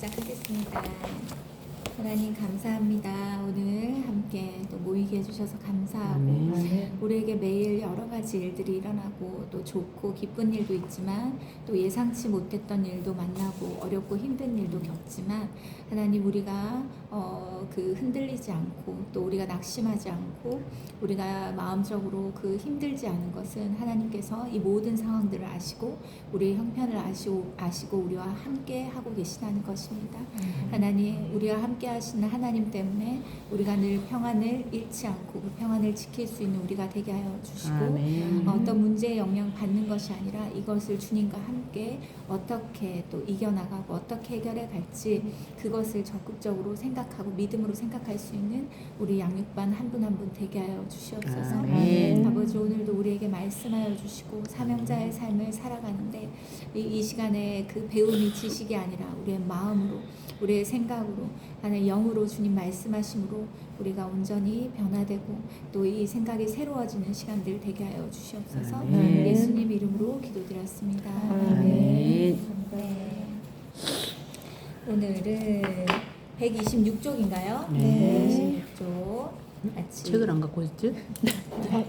시작하겠습니다. 하나님 감사합니다. 오늘 함께 또 모이게 해주셔서 감사하고 우리에게 매일 여러 가지 일들이 일어나고 또 좋고 기쁜 일도 있지만 또 예상치 못했던 일도 만나고 어렵고 힘든 일도 겪지만 하나님 우리가 흔들리지 않고 또 우리가 낙심하지 않고 우리가 마음적으로 힘들지 않은 것은 하나님께서 이 모든 상황들을 아시고 우리의 형편을 아시고 우리와 함께 하고 계시다는 것입니다. 하나님 우리와 함께 하시는 하나님 때문에 우리가 늘 평안을 잃지 않고 그 평안을 지킬 수 있는 우리가 되게 하여 주시고 어떤 문제에 영향 받는 것이 아니라 이것을 주님과 함께 어떻게 또 이겨나가고 어떻게 해결해 갈지 그것을 적극적으로 생각하고 믿음으로 생각할 수 있는 우리 양육반 한 분 한 분 되게 하여 주시옵소서. 아버지 오늘도 우리에게 말씀하여 주시고 사명자의 삶을 살아가는데 이 시간에 그 배움이 지식이 아니라 우리의 마음으로 우리의 생각으로 하나의 영으로 주님 말씀하심으로 우리가 온전히 변화되고 또 이 생각이 새로워지는 시간들 되게 하여 주시옵소서. 예수님 이름으로 기도드렸습니다. 아멘. 네. 오늘은 126쪽인가요? 네. 126쪽 같이 책을 안 갖고 있지?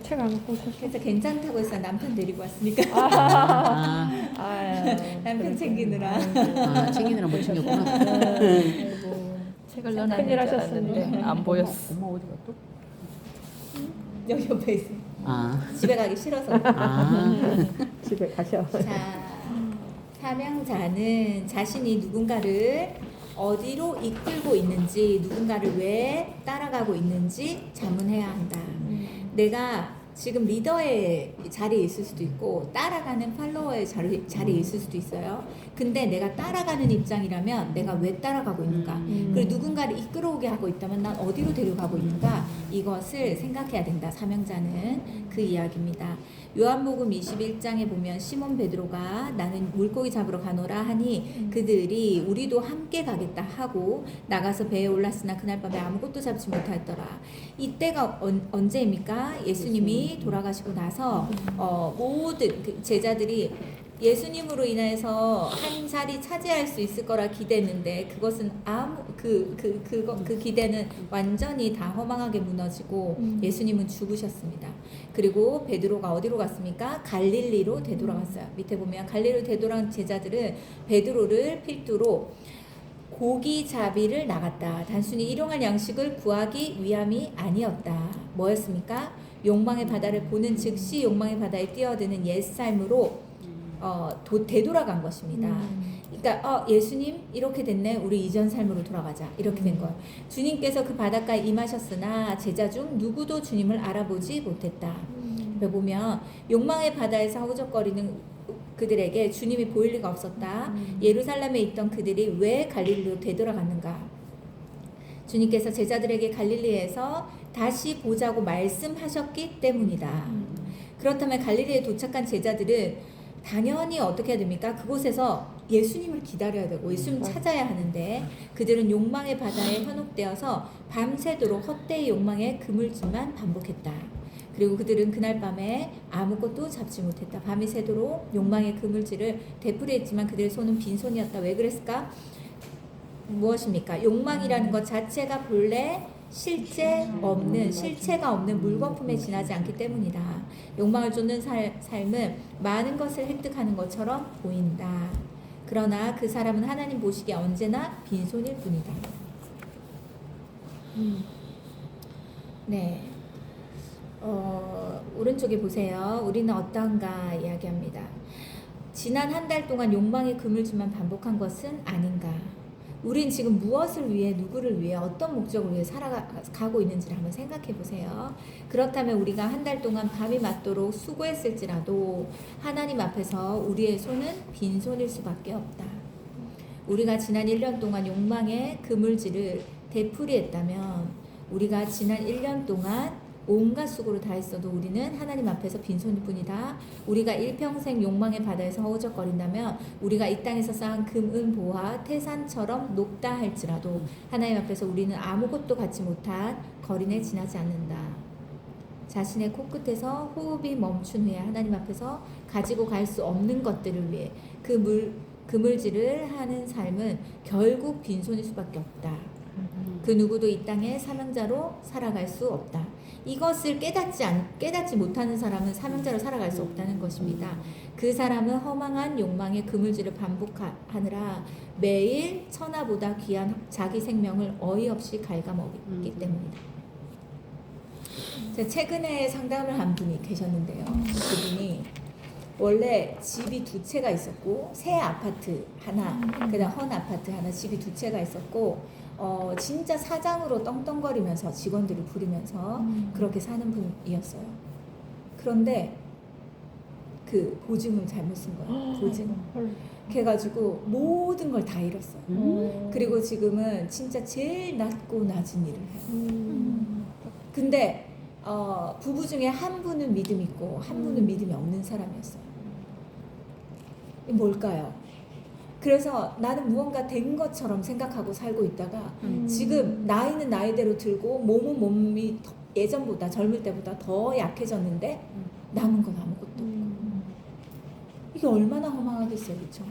책 안 갖고 오셨어요? 그래서 괜찮다고 해서 남편 데리고 왔으니까 남편 챙기느라 챙기느라 못 챙겼구나. 책을 넣어놨는 줄 알았는데 안 보였어. 엄마 어디 갔어? 여기 옆에 있어요. 아, 집에 가기 싫어서. 집에 가셔. 자, 사명자는 자신이 누군가를 어디로 이끌고 있는지, 누군가를 왜 따라가고 있는지 자문해야 한다. 내가 지금 리더의 자리에 있을 수도 있고 따라가는 팔로워의 자리에 있을 수도 있어요. 근데 내가 따라가는 입장이라면 내가 왜 따라가고 있는가? 그리고 누군가를 이끌어오게 하고 있다면 난 어디로 데려가고 있는가? 이것을 생각해야 된다. 사명자는 그 이야기입니다. 요한복음 21장에 보면 시몬 베드로가 나는 물고기 잡으러 가노라 하니 그들이 우리도 함께 가겠다 하고 나가서 배에 올랐으나 그날 밤에 아무것도 잡지 못하였더라. 이때가 언제입니까? 예수님이 돌아가시고 나서 모든 제자들이 예수님으로 인해서 한 자리 차지할 수 있을 거라 기대했는데 그것은 그 기대는 완전히 다 허망하게 무너지고 예수님은 죽으셨습니다. 그리고 베드로가 어디로 갔습니까? 갈릴리로 되돌아갔어요. 밑에 보면 갈릴리로 되돌아간 제자들은 베드로를 필두로 고기잡이를 나갔다. 단순히 일용할 양식을 구하기 위함이 아니었다. 뭐였습니까? 욕망의 바다를 보는 즉시 욕망의 바다에 뛰어드는 옛삶으로 되돌아간 것입니다. 그러니까 예수님 이렇게 됐네. 우리 이전 삶으로 돌아가자. 이렇게 된 거예요. 주님께서 그 바닷가에 임하셨으나 제자 중 누구도 주님을 알아보지 못했다. 보면 욕망의 바다에서 허우적거리는 그들에게 주님이 보일 리가 없었다. 예루살렘에 있던 그들이 왜 갈릴리로 되돌아갔는가? 주님께서 제자들에게 갈릴리에서 다시 보자고 말씀하셨기 때문이다. 그렇다면 갈릴리에 도착한 제자들은 당연히 어떻게 해야 됩니까? 그곳에서 예수님을 기다려야 되고 예수님 찾아야 하는데 그들은 욕망의 바다에 현혹되어서 밤새도록 헛되이 욕망의 그물질만 반복했다. 그리고 그들은 그날 밤에 아무것도 잡지 못했다. 밤이 새도록 욕망의 그물질을 되풀이했지만 그들의 손은 빈손이었다. 왜 그랬을까? 무엇입니까? 욕망이라는 것 자체가 본래 실체가 없는 물거품에 지나지 않기 때문이다. 욕망을 쫓는 삶은 많은 것을 획득하는 것처럼 보인다. 그러나 그 사람은 하나님 보시기에 언제나 빈손일 뿐이다. 네. 오른쪽에 보세요. 우리는 어떠한가 이야기합니다. 지난 한 달 동안 욕망의 그물질만 반복한 것은 아닌가? 우린 지금 무엇을 위해, 누구를 위해, 어떤 목적을 위해 살아가고 있는지를 한번 생각해 보세요. 그렇다면 우리가 한 달 동안 밤이 맞도록 수고했을지라도 하나님 앞에서 우리의 손은 빈손일 수밖에 없다. 우리가 지난 1년 동안 욕망의 그물질을 되풀이했다면 우리가 지난 1년 동안 온갖 수고를 다했어도 우리는 하나님 앞에서 빈손일 뿐이다. 우리가 일평생 욕망의 바다에서 허우적거린다면 우리가 이 땅에서 쌓은 금, 은, 보화, 태산처럼 높다 할지라도 하나님 앞에서 우리는 아무것도 갖지 못한 거린에 지나지 않는다. 자신의 코끝에서 호흡이 멈춘 후에 하나님 앞에서 가지고 갈 수 없는 것들을 위해 그 그물질을 하는 삶은 결국 빈손일 수밖에 없다. 그 누구도 이 땅에 사명자로 살아갈 수 없다. 이것을 깨닫지 못하는 사람은 사명자로 살아갈 수 없다는 것입니다. 그 사람은 허망한 욕망의 그물질을 반복하느라 매일 천하보다 귀한 자기 생명을 어이없이 갉아먹기 때문이다. 제가 최근에 상담을 한 분이 계셨는데요. 그분이 원래 집이 2채가 있었고 새 아파트 하나, 그다음 헌 아파트 하나, 집이 2채가 있었고 진짜 사장으로 떵떵거리면서 직원들을 부리면서 그렇게 사는 분이었어요. 그런데 그 보증을 잘못 쓴 거예요. 보증. 그래가지고 모든 걸 다 잃었어요. 그리고 지금은 진짜 제일 낮고 낮은 일을 해요. 근데 부부 중에 한 분은 믿음이 있고 한 분은 믿음이 없는 사람이었어요. 이게 뭘까요? 그래서 나는 무언가 된 것처럼 생각하고 살고 있다가 지금 나이는 나이대로 들고 몸은 몸이 예전보다 젊을 때보다 더 약해졌는데 남은 건 아무것도 없고 이게 얼마나 허망하겠어요, 그렇죠?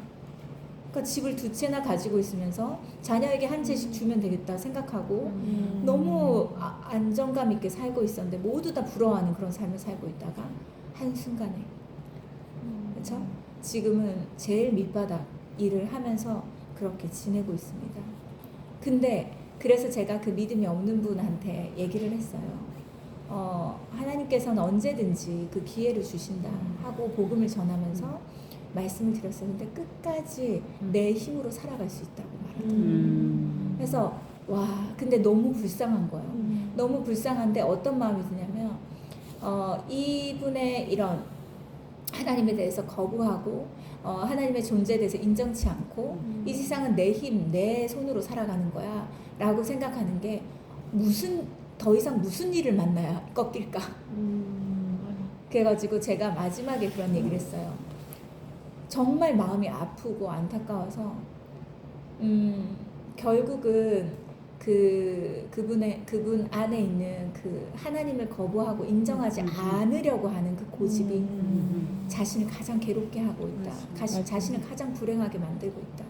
그러니까 집을 2채나 가지고 있으면서 자녀에게 한 채씩 주면 되겠다 생각하고 너무 안정감 있게 살고 있었는데 모두 다 부러워하는 그런 삶을 살고 있다가 한순간에 그렇죠? 지금은 제일 밑바닥 일을 하면서 그렇게 지내고 있습니다. 근데 그래서 제가 그 믿음이 없는 분한테 얘기를 했어요. 하나님께서는 언제든지 그 기회를 주신다 하고 복음을 전하면서 말씀을 드렸어요. 근데 끝까지 내 힘으로 살아갈 수 있다고 말하더라고요. 그래서 와, 근데 너무 불쌍한 거예요. 너무 불쌍한데 어떤 마음이 드냐면 이분의 이런 하나님에 대해서 거부하고 하나님의 존재에 대해서 인정치 않고 이 세상은 내 힘, 내 손으로 살아가는 거야 라고 생각하는 게 더 이상 무슨 일을 만나야 꺾일까. 그래가지고 제가 마지막에 그런 얘기를 했어요. 정말 마음이 아프고 안타까워서 결국은 그분 안에 있는 그 하나님을 거부하고 인정하지 않으려고 하는 그 고집이 자신을 가장 괴롭게 하고 있다. 자신을 가장 불행하게 만들고 있다.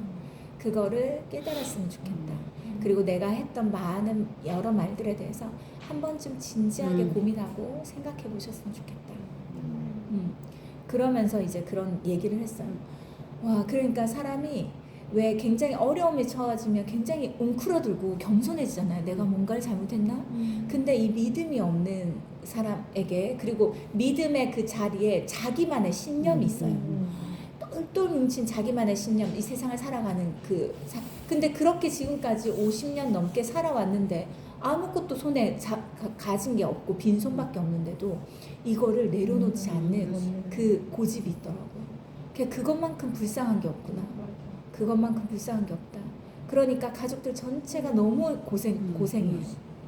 그거를 깨달았으면 좋겠다. 그리고 내가 했던 많은 여러 말들에 대해서 한 번쯤 진지하게 고민하고 생각해 보셨으면 좋겠다. 그러면서 이제 그런 얘기를 했어요. 와, 그러니까 사람이 왜 굉장히 어려움에 처해지면 굉장히 웅크러들고 겸손해지잖아요. 내가 뭔가를 잘못했나? 근데 이 믿음이 없는 사람에게, 그리고 믿음의 그 자리에 자기만의 신념이 있어요. 똘똘 뭉친 자기만의 신념, 이 세상을 살아가는 근데 그렇게 지금까지 50년 넘게 살아왔는데 아무것도 손에 가진 게 없고 빈손밖에 없는데도 이거를 내려놓지 않는 그 고집이 있더라고요. 그것만큼 불쌍한 게 없구나. 그것만큼 불쌍한 게 없다. 그러니까 가족들 전체가 너무 고생이에요.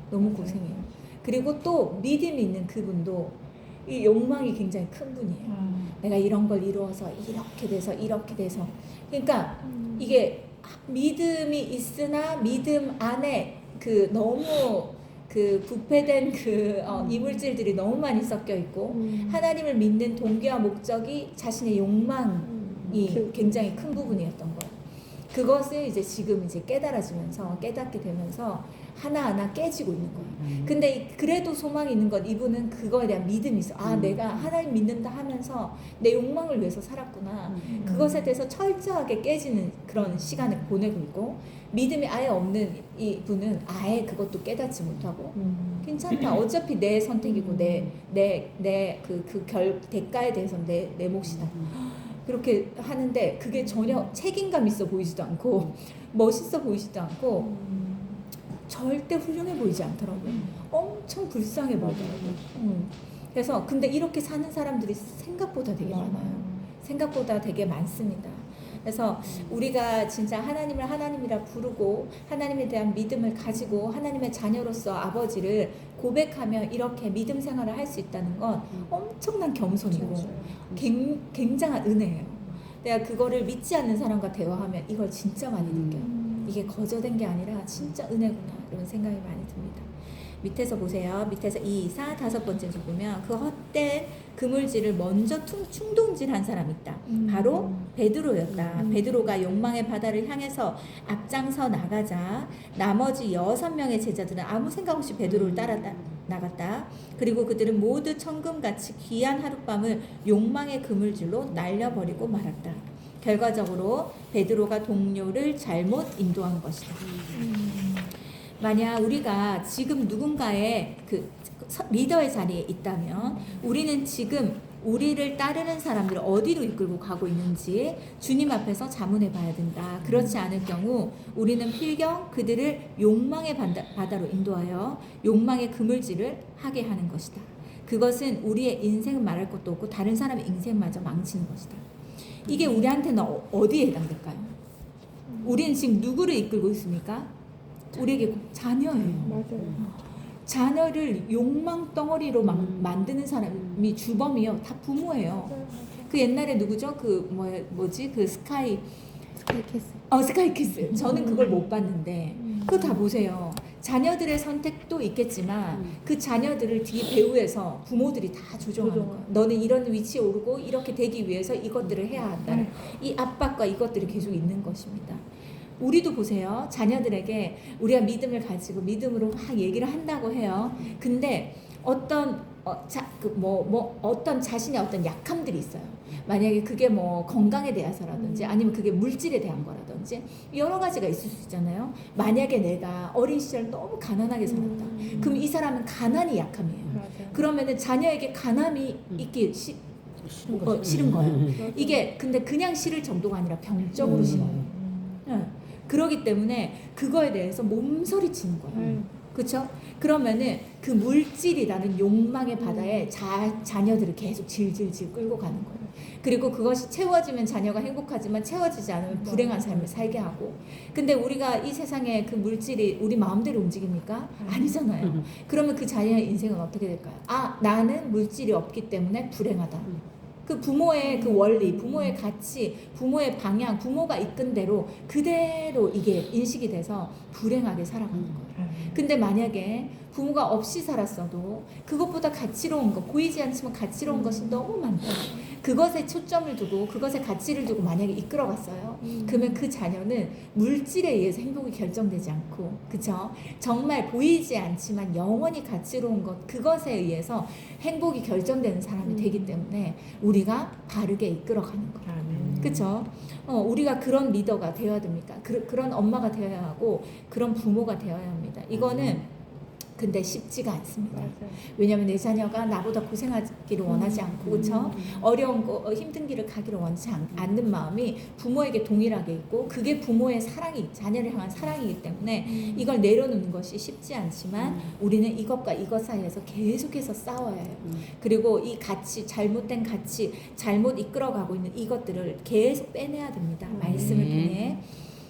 너무 고생해요. 그리고 또 믿음이 있는 그분도 이 욕망이 굉장히 큰 분이에요. 내가 이런 걸 이루어서 이렇게 돼서 그러니까 이게 믿음이 있으나 믿음 안에 그 너무 그 부패된 이물질들이 너무 많이 섞여 있고 하나님을 믿는 동기와 목적이 자신의 욕망이 굉장히 큰 부분이었던 거예요. 그것을 이제 지금 이제 깨닫게 되면서 하나하나 깨지고 있는 거예요. 근데 그래도 소망이 있는 건 이분은 그거에 대한 믿음이 있어. 아, 내가 하나님 믿는다 하면서 내 욕망을 위해서 살았구나. 그것에 대해서 철저하게 깨지는 그런 시간을 보내고 있고, 믿음이 아예 없는 이분은 아예 그것도 깨닫지 못하고 괜찮다. 어차피 내 선택이고 대가에 대해서 내 몫이다. 그렇게 하는데 그게 전혀 책임감 있어 보이지도 않고 멋있어 보이지도 않고 절대 훌륭해 보이지 않더라고요. 엄청 불쌍해 보이더라고요. 그래서 근데 이렇게 사는 사람들이 생각보다 되게 많아요. 생각보다 되게 많습니다. 그래서 우리가 진짜 하나님을 하나님이라 부르고 하나님에 대한 믿음을 가지고 하나님의 자녀로서 아버지를 고백하며 이렇게 믿음 생활을 할 수 있다는 건 엄청난 겸손이고 굉장한 은혜예요. 내가 그거를 믿지 않는 사람과 대화하면 이걸 진짜 많이 느껴요. 이게 거저된 게 아니라 진짜 은혜구나 이런 생각이 많이 듭니다. 밑에서 보세요. 밑에서 2, 4, 5번째 줄 보면 그 헛된 그물질을 먼저 충동질한 사람이 있다. 바로 베드로였다. 베드로가 욕망의 바다를 향해서 앞장서 나가자 나머지 6명의 제자들은 아무 생각 없이 베드로를 따라 나갔다. 그리고 그들은 모두 천금같이 귀한 하룻밤을 욕망의 그물질로 날려버리고 말았다. 결과적으로 베드로가 동료를 잘못 인도한 것이다. 만약 우리가 지금 누군가의 그 리더의 자리에 있다면 우리는 지금 우리를 따르는 사람들을 어디로 이끌고 가고 있는지 주님 앞에서 자문해 봐야 된다. 그렇지 않을 경우 우리는 필경 그들을 욕망의 바다로 인도하여 욕망의 그물질을 하게 하는 것이다. 그것은 우리의 인생은 말할 것도 없고 다른 사람의 인생마저 망치는 것이다. 이게 우리한테는 어디에 해당될까요? 우리는 지금 누구를 이끌고 있습니까? 우리에게 자녀예요. 맞아요. 자녀를 욕망 덩어리로 만드는 사람이 주범이요. 다 부모예요. 그 옛날에 누구죠? 그 뭐지? 그 스카이캐슬. 스카이키스. 저는 그걸 못 봤는데 그거 다 보세요. 자녀들의 선택도 있겠지만 그 자녀들을 뒤 배후에서 부모들이 다 조정하는 거예요. 너는 이런 위치에 오르고 이렇게 되기 위해서 이것들을 해야 한다는 이 압박과 이것들이 계속 있는 것입니다. 우리도 보세요. 자녀들에게 우리가 믿음을 가지고 믿음으로 막 얘기를 한다고 해요. 근데 어떤 어떤 자신의 어떤 약함들이 있어요. 만약에 그게 뭐 건강에 대해서라든지 아니면 그게 물질에 대한 거라든지 여러 가지가 있을 수 있잖아요. 만약에 내가 어린 시절 너무 가난하게 살았다. 그럼 이 사람은 가난이 약함이에요. 맞아요. 그러면은 자녀에게 가난이 있기 싫은 거예요. 이게 근데 그냥 싫을 정도가 아니라 병적으로 싫어요. 그러기 때문에 그거에 대해서 몸서리치는 거예요. 그렇죠? 그러면은 그 물질이라는 욕망의 바다에 자녀들을 계속 질질질 끌고 가는 거예요. 그리고 그것이 채워지면 자녀가 행복하지만 채워지지 않으면 불행한 삶을 살게 하고. 근데 우리가 이 세상에 그 물질이 우리 마음대로 움직입니까? 아니잖아요. 그러면 그 자녀의 인생은 어떻게 될까요? 나는 물질이 없기 때문에 불행하다. 그 부모의 그 원리, 부모의 가치, 부모의 방향, 부모가 이끈 대로 그대로 이게 인식이 돼서 불행하게 살아가는 거예요. 근데 만약에 부모가 없이 살았어도 그것보다 가치로운 것, 보이지 않지만 가치로운 것이 너무 많다. 그것에 초점을 두고 그것에 가치를 두고 만약에 이끌어갔어요. 그러면 그 자녀는 물질에 의해서 행복이 결정되지 않고, 그쵸? 정말 보이지 않지만 영원히 가치로운 것, 그것에 의해서 행복이 결정되는 사람이 되기 때문에 우리가 바르게 이끌어가는 거예요. 그쵸? 우리가 그런 리더가 되어야 됩니까? 그런 엄마가 되어야 하고 그런 부모가 되어야 합니다. 이거는 근데 쉽지가 않습니다. 왜냐하면 내 자녀가 나보다 고생하기를 원하지 않고, 그렇죠? 어려운 거, 힘든 길을 가기를 원치 않는 마음이 부모에게 동일하게 있고, 그게 부모의 사랑이, 자녀를 향한 사랑이기 때문에 이걸 내려놓는 것이 쉽지 않지만 우리는 이것과 이것 사이에서 계속해서 싸워야 해요. 그리고 이 가치, 잘못된 가치, 잘못 이끌어가고 있는 이것들을 계속 빼내야 됩니다. 말씀을 통해.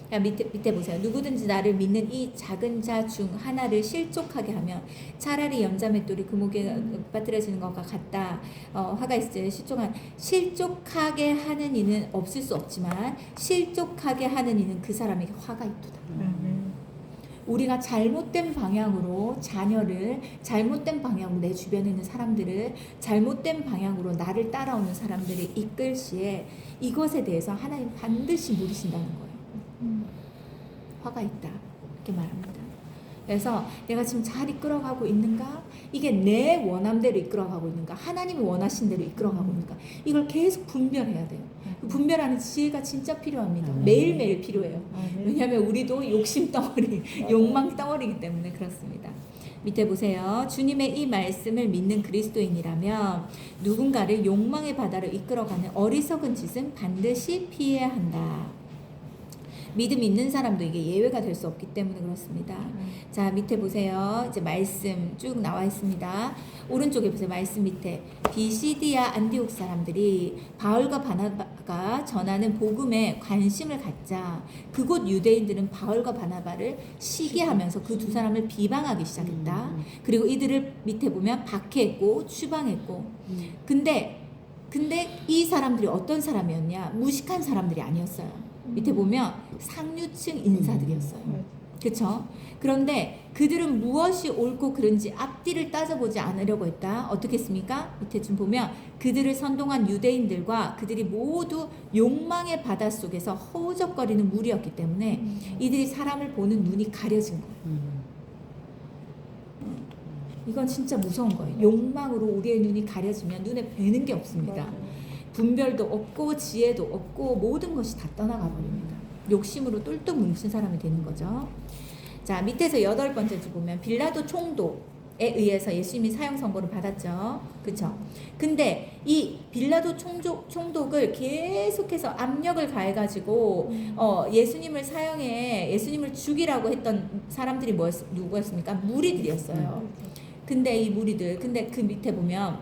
밑에 보세요. 누구든지 나를 믿는 이 작은 자 중 하나를 실족하게 하면 차라리 연자맷돌이 금옥에 빠뜨려지는 것과 같다. 화가 있어요. 실족하게 하는 이는 없을 수 없지만 실족하게 하는 이는 그 사람에게 화가 있도다. 우리가 잘못된 방향으로 자녀를, 잘못된 방향으로 내 주변에 있는 사람들을, 잘못된 방향으로 나를 따라오는 사람들을 이끌 시에 이것에 대해서 하나님 반드시 물으신다는 거예요. 화가 있다 이렇게 말합니다. 그래서 내가 지금 잘 이끌어가고 있는가? 이게 내 원함대로 이끌어가고 있는가? 하나님이 원하신 대로 이끌어가고 있는가? 이걸 계속 분별해야 돼요. 분별하는 지혜가 진짜 필요합니다. 매일매일 필요해요. 왜냐하면 우리도 욕심 덩어리, 욕망 덩어리이기 때문에 그렇습니다. 밑에 보세요. 주님의 이 말씀을 믿는 그리스도인이라면 누군가를 욕망의 바다로 이끌어가는 어리석은 짓은 반드시 피해야 한다. 믿음 있는 사람도 이게 예외가 될 수 없기 때문에 그렇습니다. 자, 밑에 보세요. 이제 말씀 쭉 나와 있습니다. 오른쪽에 보세요. 말씀 밑에 비시디아 안디옥 사람들이 바울과 바나바가 전하는 복음에 관심을 갖자 그곳 유대인들은 바울과 바나바를 시기하면서 그 두 사람을 비방하기 시작했다. 그리고 이들을 밑에 보면 박해했고 추방했고. 근데 이 사람들이 어떤 사람이었냐? 무식한 사람들이 아니었어요. 밑에 보면 상류층 인사들이었어요. 그렇죠? 그런데 그들은 무엇이 옳고 그른지 앞뒤를 따져보지 않으려고 했다. 어떻게 했습니까? 밑에 좀 보면 그들을 선동한 유대인들과 그들이 모두 욕망의 바다 속에서 허우적거리는 무리였기 때문에 이들이 사람을 보는 눈이 가려진 거예요. 이건 진짜 무서운 거예요. 욕망으로 우리의 눈이 가려지면 눈에 뵈는 게 없습니다. 분별도 없고 지혜도 없고 모든 것이 다 떠나가 버립니다. 욕심으로 똘똘 뭉친 사람이 되는 거죠. 자, 밑에서 8번째 줄 보면 빌라도 총독에 의해서 예수님이 사형 선고를 받았죠. 그렇죠? 근데 이 빌라도 총독을 계속해서 압력을 가해가지고 예수님을 사형해 예수님을 죽이라고 했던 사람들이 누구였습니까? 무리들이었어요. 근데 이 무리들, 근데 그 밑에 보면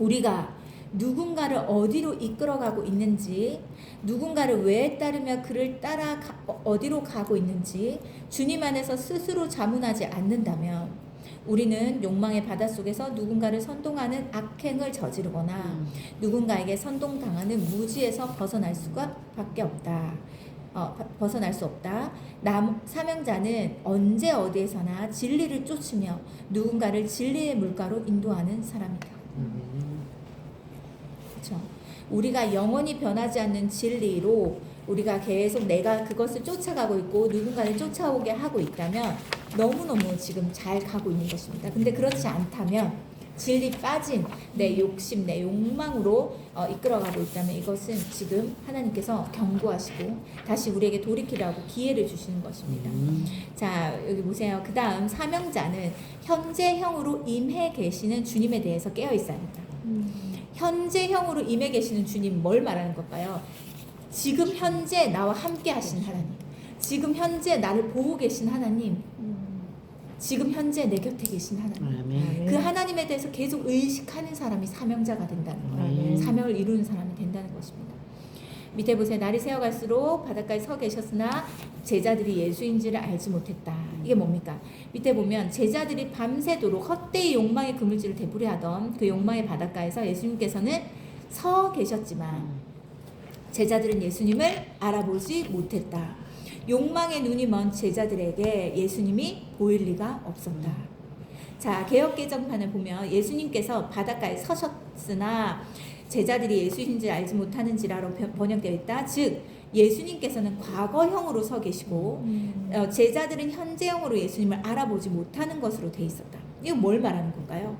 우리가 누군가를 어디로 이끌어가고 있는지, 누군가를 왜 따르며 그를 따라 어디로 가고 있는지 주님 안에서 스스로 자문하지 않는다면 우리는 욕망의 바닷속에서 누군가를 선동하는 악행을 저지르거나 누군가에게 선동당하는 무지에서 벗어날 수밖에 없다. 벗어날 수 없다. 사명자는 언제 어디에서나 진리를 쫓으며 누군가를 진리의 물가로 인도하는 사람이다. 그렇죠? 우리가 영원히 변하지 않는 진리로 우리가 계속 내가 그것을 쫓아가고 있고 누군가를 쫓아오게 하고 있다면 너무너무 지금 잘 가고 있는 것입니다. 근데 그렇지 않다면 진리 빠진 내 욕심, 내 욕망으로 이끌어가고 있다면 이것은 지금 하나님께서 경고하시고 다시 우리에게 돌이키라고 기회를 주시는 것입니다. 자, 여기 보세요. 그 다음 사명자는 현재형으로 임해 계시는 주님에 대해서 깨어 있어야 합니다. 현재형으로 임해 계시는 주님 뭘 말하는 걸까요? 지금 현재 나와 함께 하신 하나님, 지금 현재 나를 보고 계신 하나님, 지금 현재 내 곁에 계신 하나님, 그 하나님에 대해서 계속 의식하는 사람이 사명자가 된다는 거예요. 사명을 이루는 사람이 된다는 것입니다. 밑에 보세요. 날이 새어갈수록 바닷가에 서 계셨으나 제자들이 예수인지를 알지 못했다. 이게 뭡니까? 밑에 보면 제자들이 밤새도록 헛되이 욕망의 그물질을 되풀이하던 그 욕망의 바닷가에서 예수님께서는 서 계셨지만 제자들은 예수님을 알아보지 못했다. 욕망의 눈이 먼 제자들에게 예수님이 보일 리가 없었다. 자, 개역개정판을 보면 예수님께서 바닷가에 서셨으나 제자들이 예수인지 알지 못하는지라로 번역되어 있다. 즉 예수님께서는 과거형으로 서 계시고 제자들은 현재형으로 예수님을 알아보지 못하는 것으로 돼 있었다. 이거 뭘 말하는 건가요?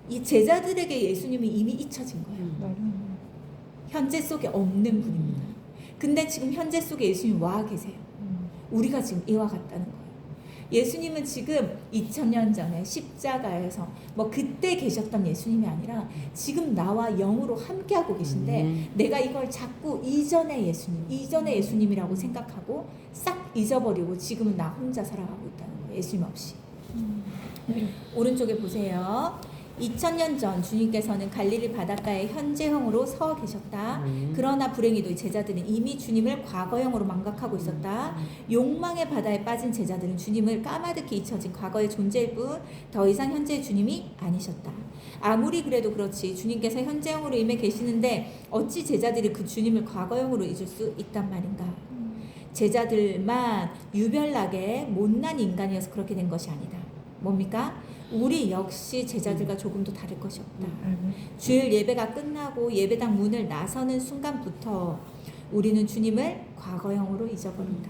이 제자들에게 예수님이 이미 잊혀진 거예요. 현재 속에 없는 분입니다. 근데 지금 현재 속에 예수님이 와 계세요. 우리가 지금 이와 같다는 거예요. 예수님은 지금 2000년 전에 십자가에서 뭐 그때 계셨던 예수님이 아니라 지금 나와 영으로 함께하고 계신데 내가 이걸 자꾸 이전의 예수님이라고 생각하고 싹 잊어버리고 지금은 나 혼자 살아가고 있다는 거예요. 예수님 없이. 오른쪽에 보세요. 2000년 전 주님께서는 갈릴리 바닷가에 현재형으로 서 계셨다. 그러나 불행히도 제자들은 이미 주님을 과거형으로 망각하고 있었다. 욕망의 바다에 빠진 제자들은 주님을 까마득히 잊혀진 과거의 존재일 뿐 더 이상 현재의 주님이 아니셨다. 아무리 그래도 그렇지 주님께서 현재형으로 임해 계시는데 어찌 제자들이 그 주님을 과거형으로 잊을 수 있단 말인가. 제자들만 유별나게 못난 인간이어서 그렇게 된 것이 아니다. 뭡니까? 우리 역시 제자들과 조금도 다를 것이 없다. 주일 예배가 끝나고 예배당 문을 나서는 순간부터 우리는 주님을 과거형으로 잊어버린다.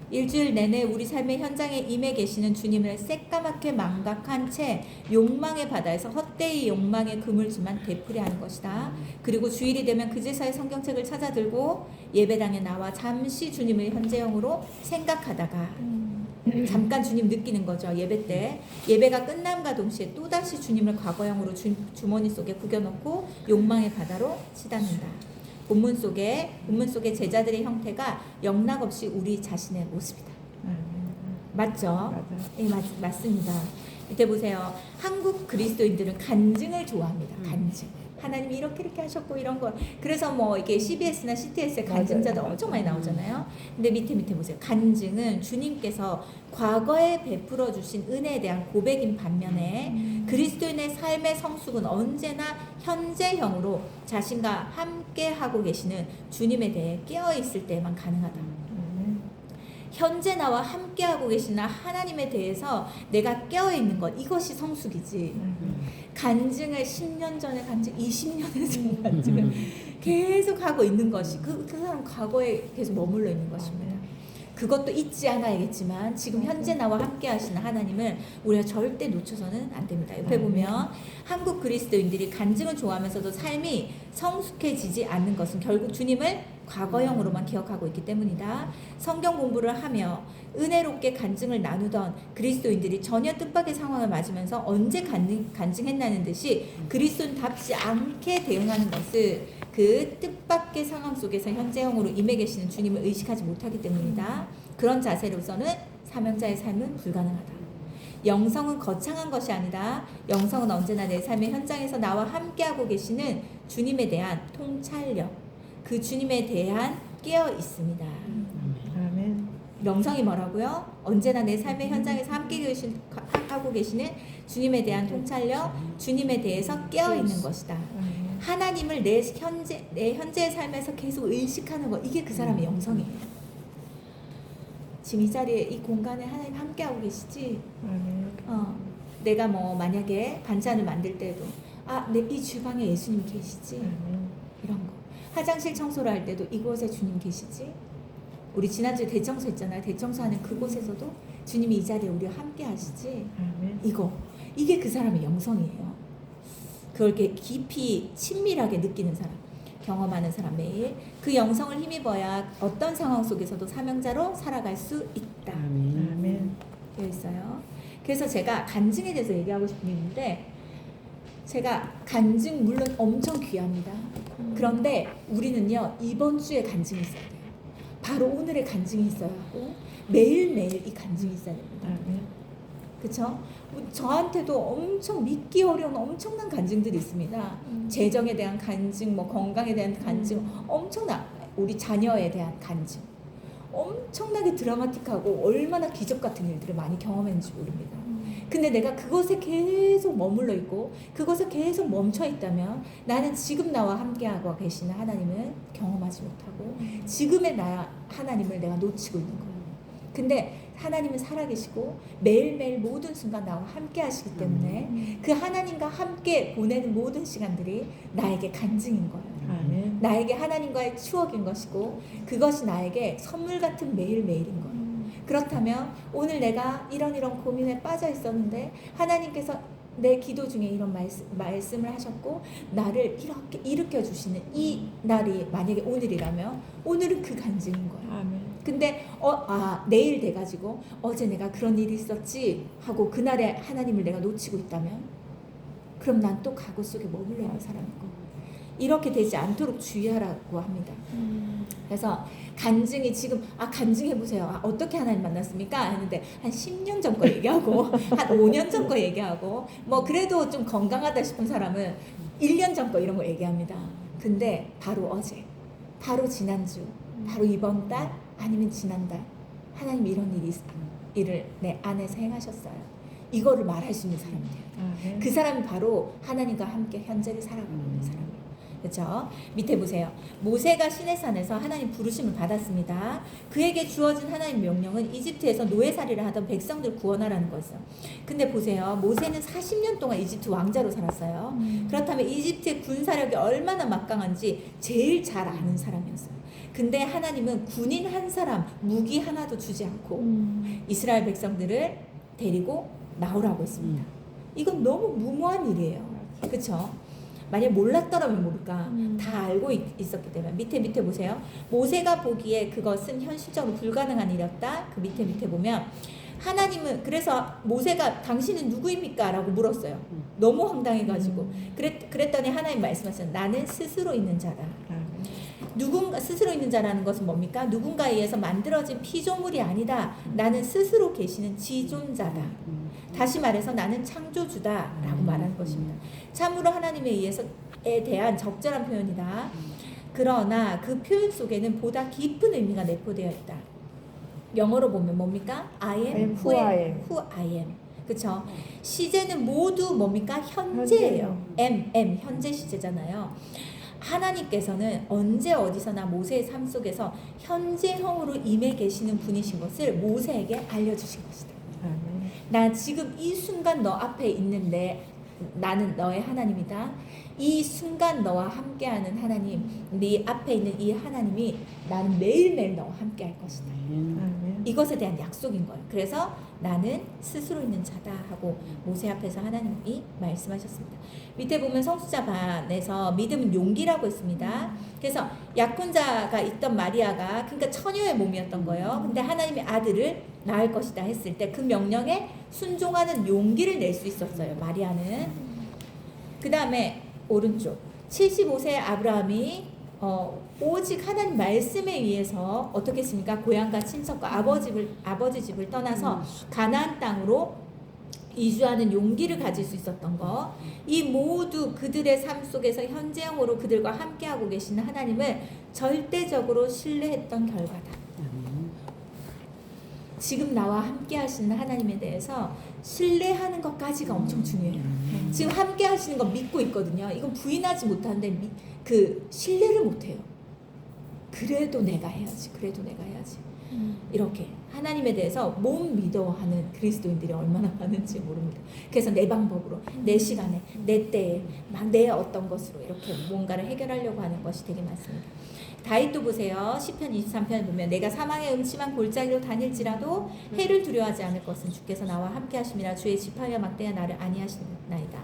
일주일 내내 우리 삶의 현장에 임해 계시는 주님을 새까맣게 망각한 채 욕망의 바다에서 헛되이 욕망의 그물질만 되풀이하는 것이다. 그리고 주일이 되면 그제서야 성경책을 찾아들고 예배당에 나와 잠시 주님을 현재형으로 생각하다가 잠깐 주님 느끼는 거죠. 예배 때 예배가 끝남과 동시에 또다시 주님을 과거형으로 주머니 속에 구겨놓고 욕망의 바다로 치닫는다. 본문 속에 제자들의 형태가 영락없이 우리 자신의 모습이다. 맞죠? 네, 맞습니다. 밑에 보세요. 한국 그리스도인들은 간증을 좋아합니다. 간증. 하나님이 이렇게 하셨고 이런 거. 그래서 뭐 이게 CBS나 CTS에 간증자들 맞아요. 엄청 많이 나오잖아요. 근데 밑에 보세요. 간증은 주님께서 과거에 베풀어 주신 은혜에 대한 고백인 반면에 그리스도인의 삶의 성숙은 언제나 현재형으로 자신과 함께 하고 계시는 주님에 대해 깨어 있을 때만 가능하다. 현재 나와 함께하고 계시나 하나님에 대해서 내가 깨어있는 것, 이것이 성숙이지. 간증을 10년 전에 간증, 20년에 전에 간증을 계속 하고 있는 것이 그 사람 과거에 계속 머물러 있는 것입니다. 그것도 잊지 않아야겠지만 지금 현재 나와 함께 하시는 하나님을 우리가 절대 놓쳐서는 안 됩니다. 옆에 보면 한국 그리스도인들이 간증을 좋아하면서도 삶이 성숙해지지 않는 것은 결국 주님을 과거형으로만 기억하고 있기 때문이다. 성경 공부를 하며 은혜롭게 간증을 나누던 그리스도인들이 전혀 뜻밖의 상황을 맞으면서 언제 간증했나는 듯이 그리스도인답지 않게 대응하는 것을 그 뜻밖의 상황 속에서 현재형으로 임해 계시는 주님을 의식하지 못하기 때문이다. 그런 자세로서는 사명자의 삶은 불가능하다. 영성은 거창한 것이 아니다. 영성은 언제나 내 삶의 현장에서 나와 함께하고 계시는 주님에 대한 통찰력, 그 주님에 대한 깨어 있습니다. 아멘. 영성이 뭐라고요? 언제나 내 삶의 현장에서 함께 하고 계시는 주님에 대한 통찰력, 주님에 대해서 깨어 있는 것이다. 하나님을 내 현재의 삶에서 계속 의식하는 것, 이게 그 사람의 영성이에요. 지금 이 자리에 이 공간에 하나님 함께 하고 계시지. 내가 뭐 만약에 반찬을 만들 때도 이 주방에 예수님 계시지. 이런 거. 화장실 청소를 할 때도 이곳에 주님 계시지. 우리 지난주에 대청소 했잖아요. 대청소하는 그곳에서도 주님이 이 자리에 우리와 함께 하시지. 이게 그 사람의 영성이에요. 그걸 이렇게 깊이 친밀하게 느끼는 사람, 경험하는 사람, 매일 그 영성을 힘입어야 어떤 상황 속에서도 사명자로 살아갈 수 있다. 아멘. 되어 있어요. 그래서 제가 간증에 대해서 얘기하고 싶은 게 있는데, 제가 간증 물론 엄청 귀합니다. 그런데 우리는요, 이번 주에 간증이 있어야 돼요. 바로 오늘의 간증이 있어야 하고 매일매일 이 간증이 있어야 됩니다. 그렇죠? 저한테도 엄청 믿기 어려운 엄청난 간증들이 있습니다. 재정에 대한 간증, 뭐 건강에 대한 간증, 엄청나. 우리 자녀에 대한 간증, 엄청나게 드라마틱하고 얼마나 기적 같은 일들을 많이 경험했는지 모릅니다. 근데 내가 그것에 계속 머물러 있고 그것에 계속 멈춰 있다면 나는 지금 나와 함께하고 계시는 하나님을 경험하지 못하고 지금의 나 하나님을 내가 놓치고 있는 거예요. 근데 하나님은 살아계시고 매일매일 모든 순간 나와 함께 하시기 때문에 그 하나님과 함께 보내는 모든 시간들이 나에게 간증인 거예요. 아멘. 나에게 하나님과의 추억인 것이고 그것이 나에게 선물 같은 매일매일인 거예요. 그렇다면 오늘 내가 이런 고민에 빠져 있었는데 하나님께서 내 기도 중에 이런 말씀을 하셨고 나를 이렇게 일으켜 주시는 이 날이 만약에 오늘이라면 오늘은 그 간증인 거예요. 아멘. 근데 내일 돼가지고 어제 내가 그런 일이 있었지 하고 그날에 하나님을 내가 놓치고 있다면 그럼 난 또 과거 속에 머물러 있는 사람이고, 이렇게 되지 않도록 주의하라고 합니다. 그래서 간증이 지금 간증해보세요. 어떻게 하나님 만났습니까? 했는데 한 10년 전 거 얘기하고 한 5년 전 거 얘기하고 뭐 그래도 좀 건강하다 싶은 사람은 1년 전 거 이런 거 얘기합니다. 근데 바로 어제, 바로 지난주, 바로 이번 달 아니면 지난달 하나님이 이런 일을 내 안에서 행하셨어요. 이거를 말할 수 있는 사람이 돼요. 그 사람이 바로 하나님과 함께 현재를 살아가고 있는 사람이에요. 그렇죠? 밑에 보세요. 모세가 시내산에서 하나님 부르심을 받았습니다. 그에게 주어진 하나님 명령은 이집트에서 노예살이를 하던 백성들 구원하라는 거였어요. 근데 보세요. 모세는 40년 동안 이집트 왕자로 살았어요. 그렇다면 이집트의 군사력이 얼마나 막강한지 제일 잘 아는 사람이었어요. 근데 하나님은 군인 한 사람, 무기 하나도 주지 않고 이스라엘 백성들을 데리고 나오라고 했습니다. 이건 너무 무모한 일이에요. 그렇죠? 만약 몰랐더라면 모를까. 다 알고 있었기 때문에. 밑에 보세요. 모세가 보기에 그것은 현실적으로 불가능한 일이었다. 그 밑에 보면 하나님은, 그래서 모세가 당신은 누구입니까? 라고 물었어요. 너무 황당해가지고. 그랬더니 하나님 말씀하셨어요. 나는 스스로 있는 자다. 누군가 스스로 있는 자라는 것은 뭡니까? 누군가에 의해서 만들어진 피조물이 아니다. 나는 스스로 계시는 지존자다. 다시 말해서 나는 창조주다라고 말하는 것입니다. 참으로 하나님에 의해서에 대한 적절한 표현이다. 그러나 그 표현 속에는 보다 깊은 의미가 내포되어 있다. 영어로 보면 뭡니까? I am who I am. who I am. 그쵸? 시제는 모두 뭡니까? 현재예요. M 현재 시제잖아요. 하나님께서는 언제 어디서나 모세의 삶 속에서 현재형으로 임해 계시는 분이신 것을 모세에게 알려주신 것이다. 아멘. 나 지금 이 순간 너 앞에 있는데 나는 너의 하나님이다. 이 순간 너와 함께하는 하나님, 네 앞에 있는 이 하나님이 나는 매일매일 너와 함께할 것이다. 아멘. 이것에 대한 약속인 거예요. 그래서 나는 스스로 있는 자다 하고 모세 앞에서 하나님이 말씀하셨습니다. 밑에 보면 성수자 반에서 믿음은 용기라고 했습니다. 그래서 약혼자가 있던 마리아가 그러니까 처녀의 몸이었던 거예요. 근데 하나님의 아들을 낳을 것이다 했을 때 그 명령에 순종하는 용기를 낼 수 있었어요. 마리아는. 그 다음에 오른쪽 75세 아브라함이 오직 하나님 말씀에 의해서 어떻게 했습니까? 고향과 친척과 아버지 집을 떠나서 가나안 땅으로 이주하는 용기를 가질 수 있었던 거. 이 모두 그들의 삶 속에서 현재형으로 그들과 함께하고 계시는 하나님을 절대적으로 신뢰했던 결과다. 지금 나와 함께 하시는 하나님에 대해서 신뢰하는 것까지가 엄청 중요해요. 지금 함께 하시는 거 믿고 있거든요. 이건 부인하지 못하는데 그 신뢰를 못해요. 그래도 내가 해야지. 이렇게 하나님에 대해서 못 믿어하는 그리스도인들이 얼마나 많은지 모릅니다. 그래서 내 방법으로, 내 시간에, 내 때에, 막 내 어떤 것으로 이렇게 뭔가를 해결하려고 하는 것이 되게 많습니다. 다윗도 보세요. 시편 23편을 보면 내가 사망의 음침한 골짜기로 다닐지라도 해를 두려워하지 않을 것은 주께서 나와 함께 하심이라. 주의 지팡이와 막대가 나를 안위하시나이다.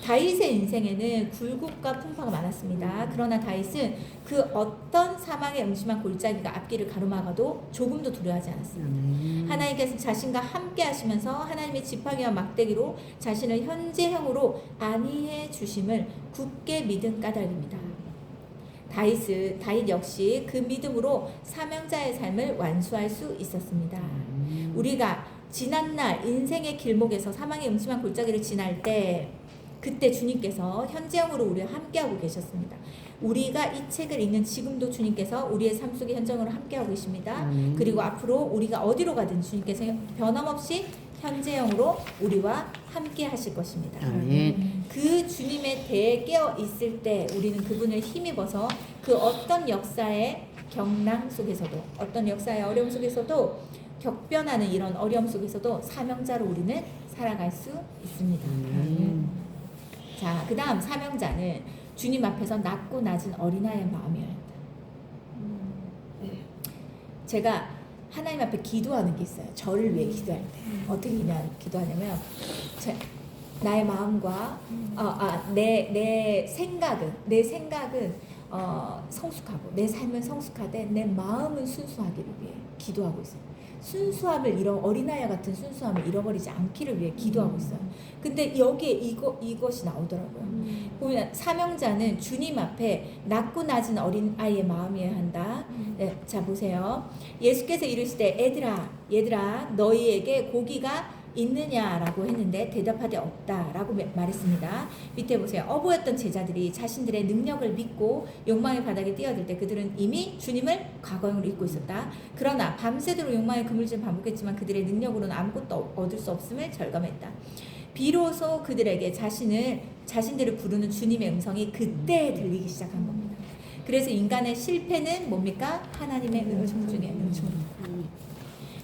다윗의 인생에는 굴곡과 풍파가 많았습니다. 그러나 다윗은 그 어떤 사망의 음침한 골짜기가 앞길을 가로막아도 조금도 두려워하지 않았습니다. 하나님께서 자신과 함께 하시면서 하나님의 지팡이와 막대기로 자신을 현재형으로 안위해 주심을 굳게 믿은 까닭입니다. 다윗 역시 그 믿음으로 사명자의 삶을 완수할 수 있었습니다. 우리가 지난날 인생의 길목에서 사망의 음침한 골짜기를 지날 때 그때 주님께서 현재형으로 우리와 함께하고 계셨습니다. 우리가 이 책을 읽는 지금도 주님께서 우리의 삶 속에 현재형으로 함께하고 계십니다. 그리고 앞으로 우리가 어디로 가든 주님께서 변함없이 현재형으로 우리와 함께 하실 것입니다. 그 주님의 대에 깨어 있을 때 우리는 그분을 힘입어서 그 어떤 역사의 경랑 속에서도, 어떤 역사의 어려움 속에서도, 격변하는 이런 어려움 속에서도 사명자로 우리는 살아갈 수 있습니다. 자, 그 다음 사명자는 주님 앞에서 낮고 낮은 어린아이의 마음이어야 한다. 제가 하나님 앞에 기도하는 게 있어요. 저를 위해 기도할 때 어떻게 기도하냐면 나의 마음과 내 생각은 성숙하고 내 삶은 성숙하되 내 마음은 순수하기를 위해 기도하고 있어요. 순수함을 어린아이 같은 순수함을 잃어버리지 않기를 위해 기도하고 있어요. 근데 여기에 이것이 나오더라고요. 보면 사명자는 주님 앞에 낮고 낮은 어린아이의 마음이어야 한다. 네, 자 보세요. 예수께서 이르시되 얘들아 너희에게 고기가 있느냐라고 했는데 대답하되 없다라고 말했습니다. 밑에 보세요. 어부였던 제자들이 자신들의 능력을 믿고 욕망의 바닥에 뛰어들 때 그들은 이미 주님을 과거형으로 잊고 있었다. 그러나 밤새도록 욕망의 그물질을 반복했지만 그들의 능력으로는 아무것도 얻을 수 없음을 절감했다. 비로소 그들에게 자신들을 부르는 주님의 음성이 그때 들리기 시작한 겁니다. 그래서 인간의 실패는 뭡니까? 하나님의 은총 중에 은총입니다.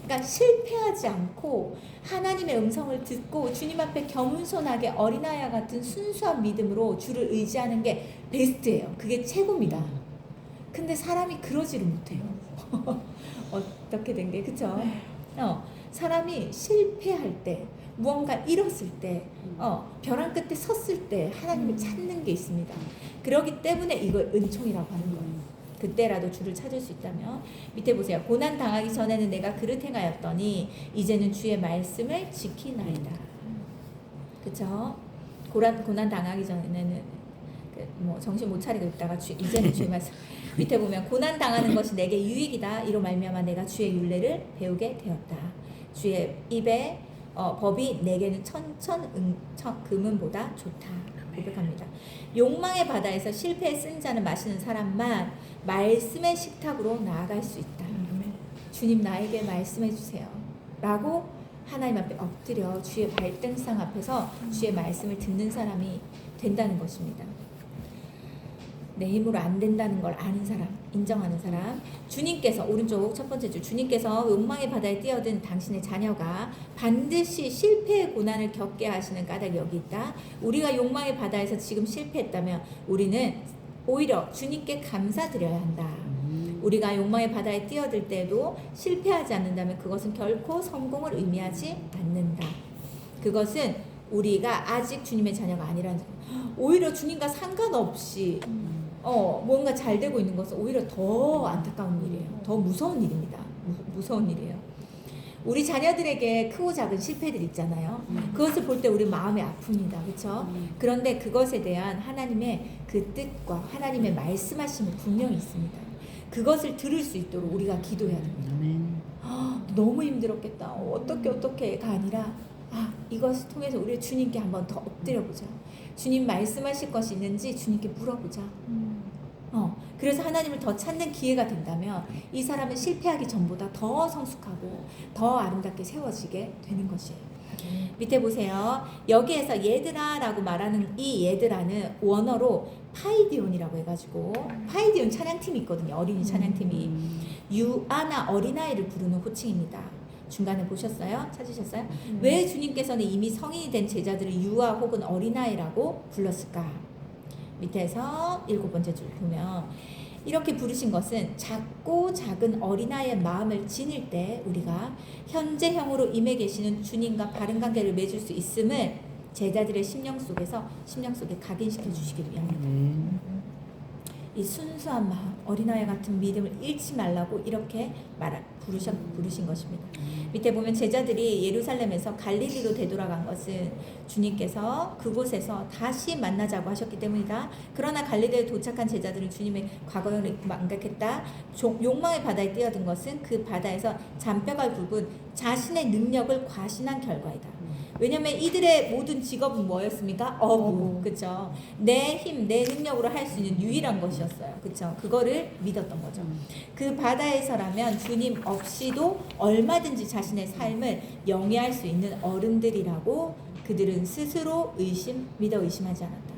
그러니까 실패하지 않고 하나님의 음성을 듣고 주님 앞에 겸손하게 어린아이와 같은 순수한 믿음으로 주를 의지하는 게 베스트예요. 그게 최고입니다. 근데 사람이 그러지를 못해요. 어떻게 된 게 그쵸? 사람이 실패할 때 무언가 잃었을 때 벼랑 끝에 섰을 때 하나님을 찾는 게 있습니다. 그렇기 때문에 이걸 은총이라고 하는 거예요. 그때라도 주를 찾을 수 있다면. 밑에 보세요. 고난 당하기 전에는 내가 그릇 행하였더니 이제는 주의 말씀을 지키나이다. 그쵸? 고난 당하기 전에는 정신 못 차리고 있다가 이제는 주의 말씀. 밑에 보면 고난 당하는 것이 내게 유익이다. 이로 말미암아 내가 주의 율례를 배우게 되었다. 주의 입에 법이 내게는 금은보다 좋다 고백합니다. 욕망의 바다에서 실패에 쓴 잔을 마시는 사람만 말씀의 식탁으로 나아갈 수 있다. 아멘. 주님 나에게 말씀해 주세요 라고 하나님 앞에 엎드려 주의 발등상 앞에서 주의 말씀을 듣는 사람이 된다는 것입니다. 내 힘으로 안 된다는 걸 아는 사람, 인정하는 사람. 주님께서, 오른쪽 첫 번째 줄, 주님께서 욕망의 바다에 뛰어든 당신의 자녀가 반드시 실패의 고난을 겪게 하시는 까닭이 여기 있다. 우리가 욕망의 바다에서 지금 실패했다면 우리는 오히려 주님께 감사드려야 한다. 우리가 욕망의 바다에 뛰어들 때도 실패하지 않는다면 그것은 결코 성공을 의미하지 않는다. 그것은 우리가 아직 주님의 자녀가 아니라는 점. 오히려 주님과 상관없이 뭔가 잘 되고 있는 것은 오히려 더 안타까운 일이에요. 더 무서운 일입니다. 무서운 일이에요. 우리 자녀들에게 크고 작은 실패들 있잖아요. 그것을 볼 때 우리 마음이 아픕니다. 그렇죠? 그런데 그것에 대한 하나님의 그 뜻과 하나님의 말씀하심이 분명히 있습니다. 그것을 들을 수 있도록 우리가 기도해야 됩니다. 너무 힘들었겠다. 어떻게가 아니라 이것을 통해서 우리 주님께 한번 더 엎드려보자. 주님 말씀하실 것이 있는지 주님께 물어보자. 그래서 하나님을 더 찾는 기회가 된다면 이 사람은 실패하기 전보다 더 성숙하고 더 아름답게 세워지게 되는 것이에요. 밑에 보세요. 여기에서 얘들아 라고 말하는 이 얘들아는 원어로 파이디온이라고 해가지고, 파이디온 찬양팀이 있거든요. 어린이 찬양팀이 유아나 어린아이를 부르는 호칭입니다. 중간에 보셨어요? 찾으셨어요? 왜 주님께서는 이미 성인이 된 제자들을 유아 혹은 어린아이라고 불렀을까? 밑에서 7번째 줄 보면 이렇게 부르신 것은 작고 작은 어린아이의 마음을 지닐 때 우리가 현재형으로 임해 계시는 주님과 바른 관계를 맺을 수 있음을 제자들의 심령 속에 각인시켜 주시기를 위함입니다. 이 순수한 마음, 어린아이 같은 믿음을 잃지 말라고 이렇게 부르신 것입니다. 밑에 보면 제자들이 예루살렘에서 갈릴리로 되돌아간 것은 주님께서 그곳에서 다시 만나자고 하셨기 때문이다. 그러나 갈릴리에 도착한 제자들은 주님의 과거를 망각했다. 욕망의 바다에 뛰어든 것은 그 바다에서 잔뼈가 굵은 자신의 능력을 과신한 결과이다. 왜냐면 이들의 모든 직업은 뭐였습니까? 어부. 그쵸? 내 힘, 내 능력으로 할 수 있는 유일한 것이었어요. 그쵸? 그거를 믿었던 거죠. 그 바다에서라면 주님 없이도 얼마든지 자신의 삶을 영위할 수 있는 어른들이라고 그들은 스스로 믿어 의심하지 않았다.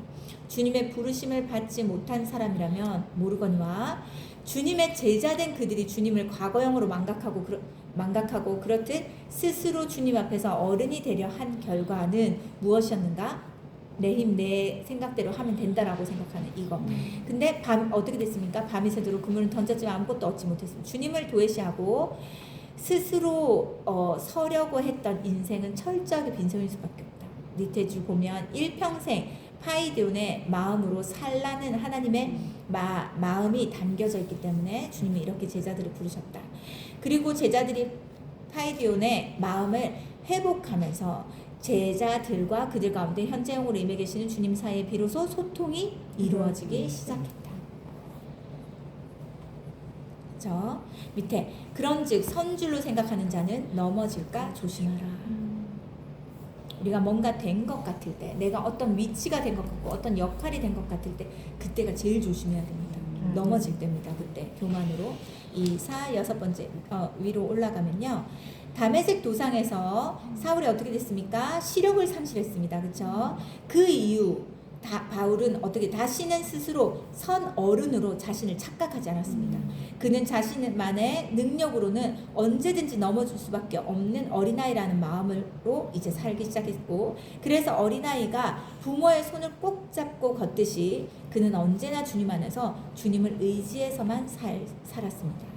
주님의 부르심을 받지 못한 사람이라면 모르거니와 주님의 제자된 그들이 주님을 과거형으로 망각하고 그렇듯 스스로 주님 앞에서 어른이 되려 한 결과는 무엇이었는가? 내 힘, 내 생각대로 하면 된다라고 생각하는 이거. 근데 어떻게 됐습니까? 밤이 새도록 그물은 던졌지만 아무것도 얻지 못했습니다. 주님을 도외시하고 스스로 서려고 했던 인생은 철저하게 빈손일 수밖에 없다. 밑에 줄 보면 일평생 파이디온의 마음으로 살라는 하나님의 마음이 담겨져 있기 때문에 주님이 이렇게 제자들을 부르셨다. 그리고 제자들이 파이디온의 마음을 회복하면서 제자들과 그들 가운데 현재형으로 임해 계시는 주님 사이에 비로소 소통이 이루어지기 시작했다. 저 밑에 그런즉 선줄로 생각하는 자는 넘어질까 조심하라. 우리가 뭔가 된 것 같을 때, 내가 어떤 위치가 된 것 같고 어떤 역할이 된 것 같을 때 그때가 제일 조심해야 됩니다. 넘어질 때입니다. 그때 교만으로. 6번째 위로 올라가면요, 다메섹 도상에서 사울이 어떻게 됐습니까? 시력을 상실했습니다. 그렇죠? 그 이유 바울은 어떻게 다시는 스스로 선 어른으로 자신을 착각하지 않았습니다. 그는 자신만의 능력으로는 언제든지 넘어질 수밖에 없는 어린아이라는 마음으로 이제 살기 시작했고, 그래서 어린아이가 부모의 손을 꼭 잡고 걷듯이 그는 언제나 주님 안에서 주님을 의지해서만 살았습니다.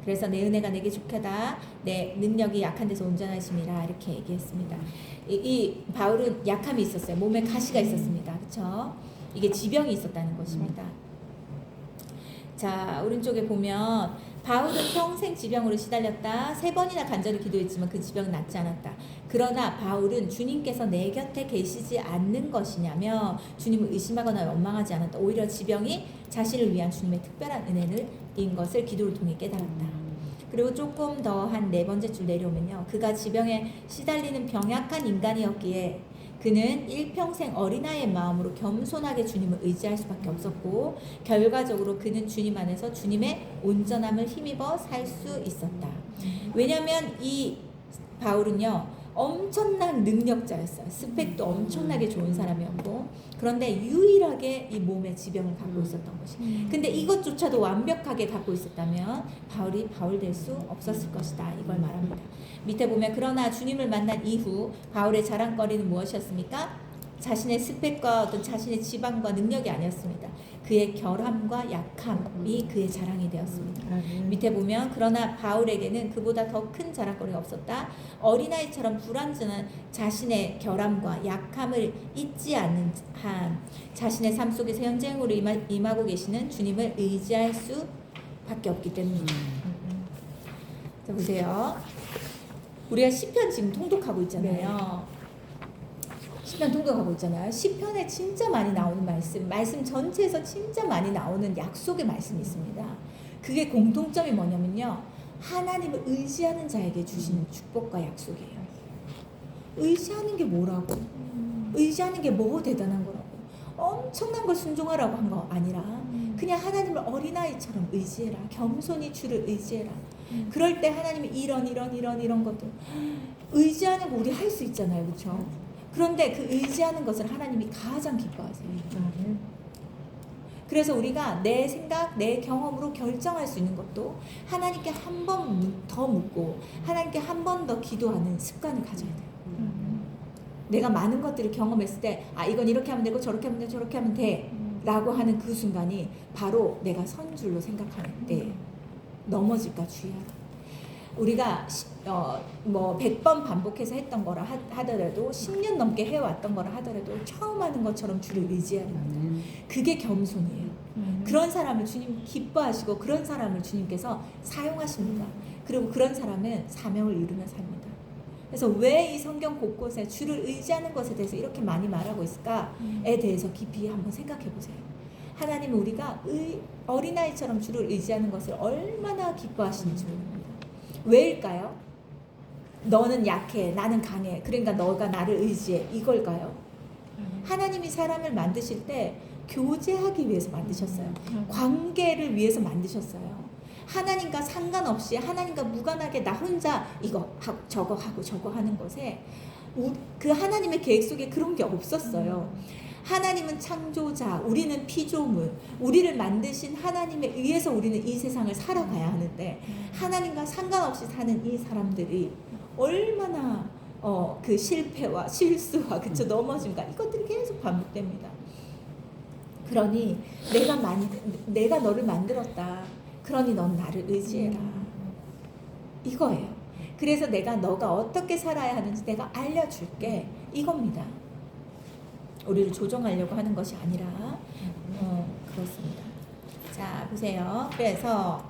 그래서 내 은혜가 내게 족하다, 내 능력이 약한 데서 온전하심이라 이렇게 얘기했습니다. 이 바울은 약함이 있었어요. 몸에 가시가 있었습니다. 그렇죠? 이게 지병이 있었다는 것입니다. 자, 오른쪽에 보면 바울은 평생 지병으로 시달렸다. 3번이나 간절히 기도했지만 그 지병은 낫지 않았다. 그러나 바울은 주님께서 내 곁에 계시지 않는 것이냐며 주님을 의심하거나 원망하지 않았다. 오히려 지병이 자신을 위한 주님의 특별한 은혜인 것을 기도를 통해 깨달았다. 그리고 조금 더 한 네 번째 줄 내려오면요. 그가 지병에 시달리는 병약한 인간이었기에 그는 일평생 어린아이의 마음으로 겸손하게 주님을 의지할 수밖에 없었고 결과적으로 그는 주님 안에서 주님의 온전함을 힘입어 살 수 있었다. 왜냐하면 이 바울은요 엄청난 능력자였어요. 스펙도 엄청나게 좋은 사람이었고 그런데 유일하게 이 몸에 지병을 갖고 있었던 것이. 근데 이것조차도 완벽하게 갖고 있었다면 바울이 바울 될 수 없었을 것이다. 이걸 말합니다. 밑에 보면 그러나 주님을 만난 이후 바울의 자랑거리는 무엇이었습니까? 자신의 스펙과 어떤 자신의 지방과 능력이 아니었습니다. 그의 결함과 약함이 그의 자랑이 되었습니다. 아멘. 밑에 보면 그러나 바울에게는 그보다 더 큰 자랑거리가 없었다. 어린아이처럼 불완전한 자신의 결함과 약함을 잊지 않는 한 자신의 삶 속에서 현재형으로 임하고 계시는 주님을 의지할 수밖에 없기 때문입니다. 자 보세요. 우리가 시편 지금 통독하고 있잖아요. 시편 통독하고 있잖아요. 시편에 진짜 많이 나오는 말씀 전체에서 진짜 많이 나오는 약속의 말씀이 있습니다. 그게 공통점이 뭐냐면요. 하나님을 의지하는 자에게 주시는 축복과 약속이에요. 의지하는 게 뭐라고? 의지하는 게 뭐 대단한 거라고? 엄청난 걸 순종하라고 한 거 아니라 그냥 하나님을 어린아이처럼 의지해라. 겸손히 주를 의지해라. 그럴 때 하나님이 이런 것들 의지하는 거 우리 할 수 있잖아요. 그렇죠? 그런데 그 의지하는 것을 하나님이 가장 기뻐하세요. 아멘. 그래서 우리가 내 생각, 내 경험으로 결정할 수 있는 것도 하나님께 한 번 더 묻고 하나님께 한 번 더 기도하는 습관을 가져야 돼요. 내가 많은 것들을 경험했을 때 이건 이렇게 하면 되고 저렇게 하면 돼, 저렇게 하면 돼 라고 하는 그 순간이 바로 내가 선줄로 생각하는 때 넘어질까 주의하라. 우리가 100번 반복해서 했던 거라 하더라도 10년 넘게 해왔던 거라 하더라도 처음 하는 것처럼 주를 의지해야 합니다. 그게 겸손이에요. 그런 사람을 주님 기뻐하시고 그런 사람을 주님께서 사용하십니다. 그리고 그런 사람은 사명을 이루며 삽니다. 그래서 왜 이 성경 곳곳에 주를 의지하는 것에 대해서 이렇게 많이 말하고 있을까에 대해서 깊이 한번 생각해 보세요. 하나님은 우리가 어린아이처럼 주를 의지하는 것을 얼마나 기뻐하시는지 모릅니다. 왜일까요? 너는 약해, 나는 강해. 그러니까 너가 나를 의지해. 이걸까요? 하나님이 사람을 만드실 때 교제하기 위해서 만드셨어요. 관계를 위해서 만드셨어요. 하나님과 상관없이 하나님과 무관하게 나 혼자 이거 하고 저거 하는 것에 그 하나님의 계획 속에 그런 게 없었어요. 하나님은 창조자, 우리는 피조물, 우리를 만드신 하나님에 의해서 우리는 이 세상을 살아가야 하는데 하나님과 상관없이 사는 이 사람들이 얼마나 그 실패와 실수와 넘어짐과 이것들이 계속 반복됩니다. 그러니 내가 너를 만들었다. 그러니 넌 나를 의지해라. 이거예요. 그래서 너가 어떻게 살아야 하는지 내가 알려줄게. 이겁니다. 우리를 조정하려고 하는 것이 아니라 그렇습니다. 자 보세요. 그래서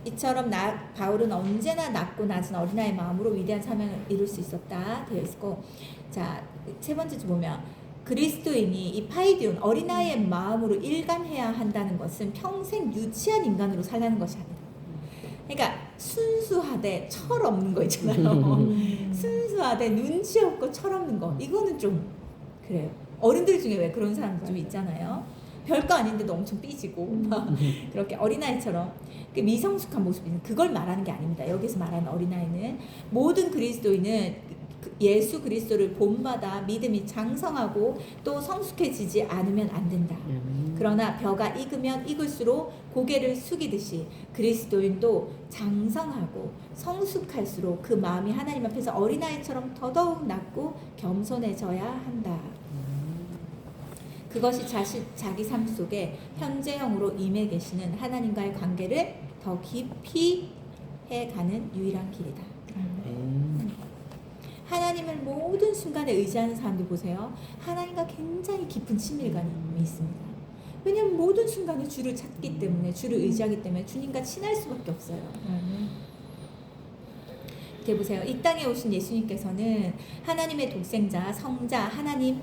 이처럼 바울은 언제나 낮고 낮은 어린아이의 마음으로 위대한 사명을 이룰 수 있었다 되어 있고, 자 세 번째 줄 보면 그리스도인이 이 파이디온 어린아이의 마음으로 일관해야 한다는 것은 평생 유치한 인간으로 살라는 것이 아니다. 그러니까 순수하되 철없는 거 있잖아요. 순수하되 눈치 없고 철없는 거, 이거는 좀 그래요. 어른들 중에 왜 그런 사람들 좀 있잖아요. 별거 아닌데도 엄청 삐지고 그렇게 어린아이처럼 그 미성숙한 모습이 있는, 그걸 말하는 게 아닙니다. 여기서 말하는 어린아이는 모든 그리스도인은 예수 그리스도를 본받아 믿음이 장성하고 또 성숙해지지 않으면 안 된다. 그러나 벼가 익으면 익을수록 고개를 숙이듯이 그리스도인도 장성하고 성숙할수록 그 마음이 하나님 앞에서 어린아이처럼 더더욱 낮고 겸손해져야 한다. 그것이 자기 삶 속에 현재형으로 임해 계시는 하나님과의 관계를 더 깊이 해가는 유일한 길이다. 하나님을 모든 순간에 의지하는 사람들 보세요. 하나님과 굉장히 깊은 친밀감이 있습니다. 왜냐하면 모든 순간에 주를 찾기 때문에, 주를 의지하기 때문에 주님과 친할 수밖에 없어요. 이렇게 보세요. 이 땅에 오신 예수님께서는 하나님의 독생자, 성자, 하나님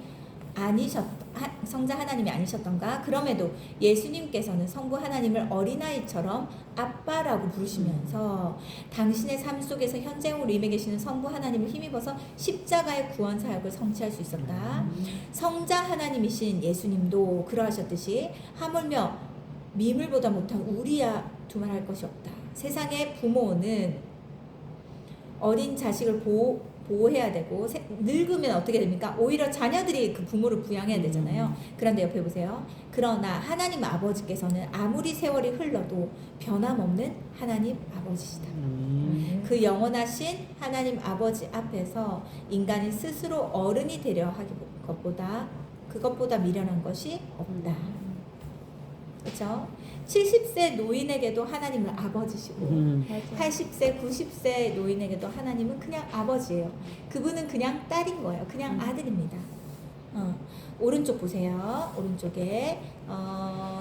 성자 하나님이 아니셨던가? 그럼에도 예수님께서는 성부 하나님을 어린아이처럼 아빠라고 부르시면서 당신의 삶 속에서 현재형으로 임해 계시는 성부 하나님을 힘입어서 십자가의 구원 사역을 성취할 수 있었다. 성자 하나님이신 예수님도 그러하셨듯이 하물며 미물보다 못한 우리야 두말할 것이 없다. 세상의 부모는 어린 자식을 보호해야 되고 늙으면 어떻게 됩니까? 오히려 자녀들이 그 부모를 부양해야 되잖아요. 그런데 옆에 보세요. 그러나 하나님 아버지께서는 아무리 세월이 흘러도 변함없는 하나님 아버지시다. 그 영원하신 하나님 아버지 앞에서 인간이 스스로 어른이 되려 하기 그것보다 미련한 것이 없다. 그렇죠? 70세 노인에게도 하나님은 아버지시고 80세, 90세 노인에게도 하나님은 그냥 아버지예요. 그분은 그냥 딸인 거예요. 그냥 아들입니다. 오른쪽 보세요. 오른쪽에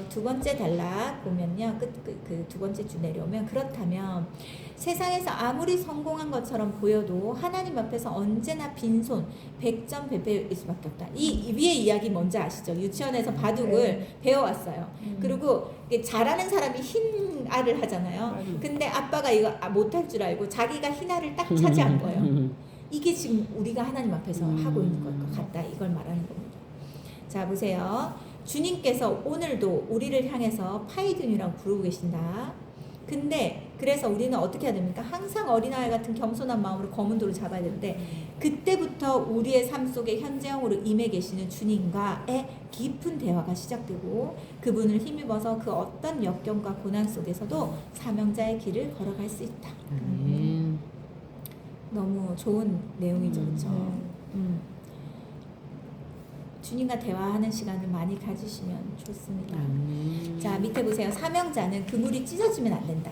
두 번째 단락 보면요. 그 두 번째 줄 내려오면 그렇다면 세상에서 아무리 성공한 것처럼 보여도 하나님 앞에서 언제나 빈손, 백전백패일 수밖에 없다. 이 위에 이야기 뭔지 아시죠? 유치원에서 바둑을 배워왔어요. 그리고 잘하는 사람이 흰 알을 하잖아요. 근데 아빠가 이거 못할 줄 알고 자기가 흰 알을 딱 차지한 거예요. 이게 지금 우리가 하나님 앞에서 하고 있는 것 같다. 이걸 말하는 겁니다. 자, 보세요. 주님께서 오늘도 우리를 향해서 파이든이라고 부르고 계신다. 근데 그래서 우리는 어떻게 해야 됩니까? 항상 어린아이 같은 겸손한 마음으로 검은 돌을 잡아야 되는데 그때부터 우리의 삶 속에 현재형으로 임해 계시는 주님과의 깊은 대화가 시작되고 그분을 힘입어서 그 어떤 역경과 고난 속에서도 사명자의 길을 걸어갈 수 있다. 너무 좋은 내용이죠, 그렇죠? 주님과 대화하는 시간을 많이 가지시면 좋습니다. 자, 밑에 보세요. 사명자는 그물이 찢어지면 안 된다.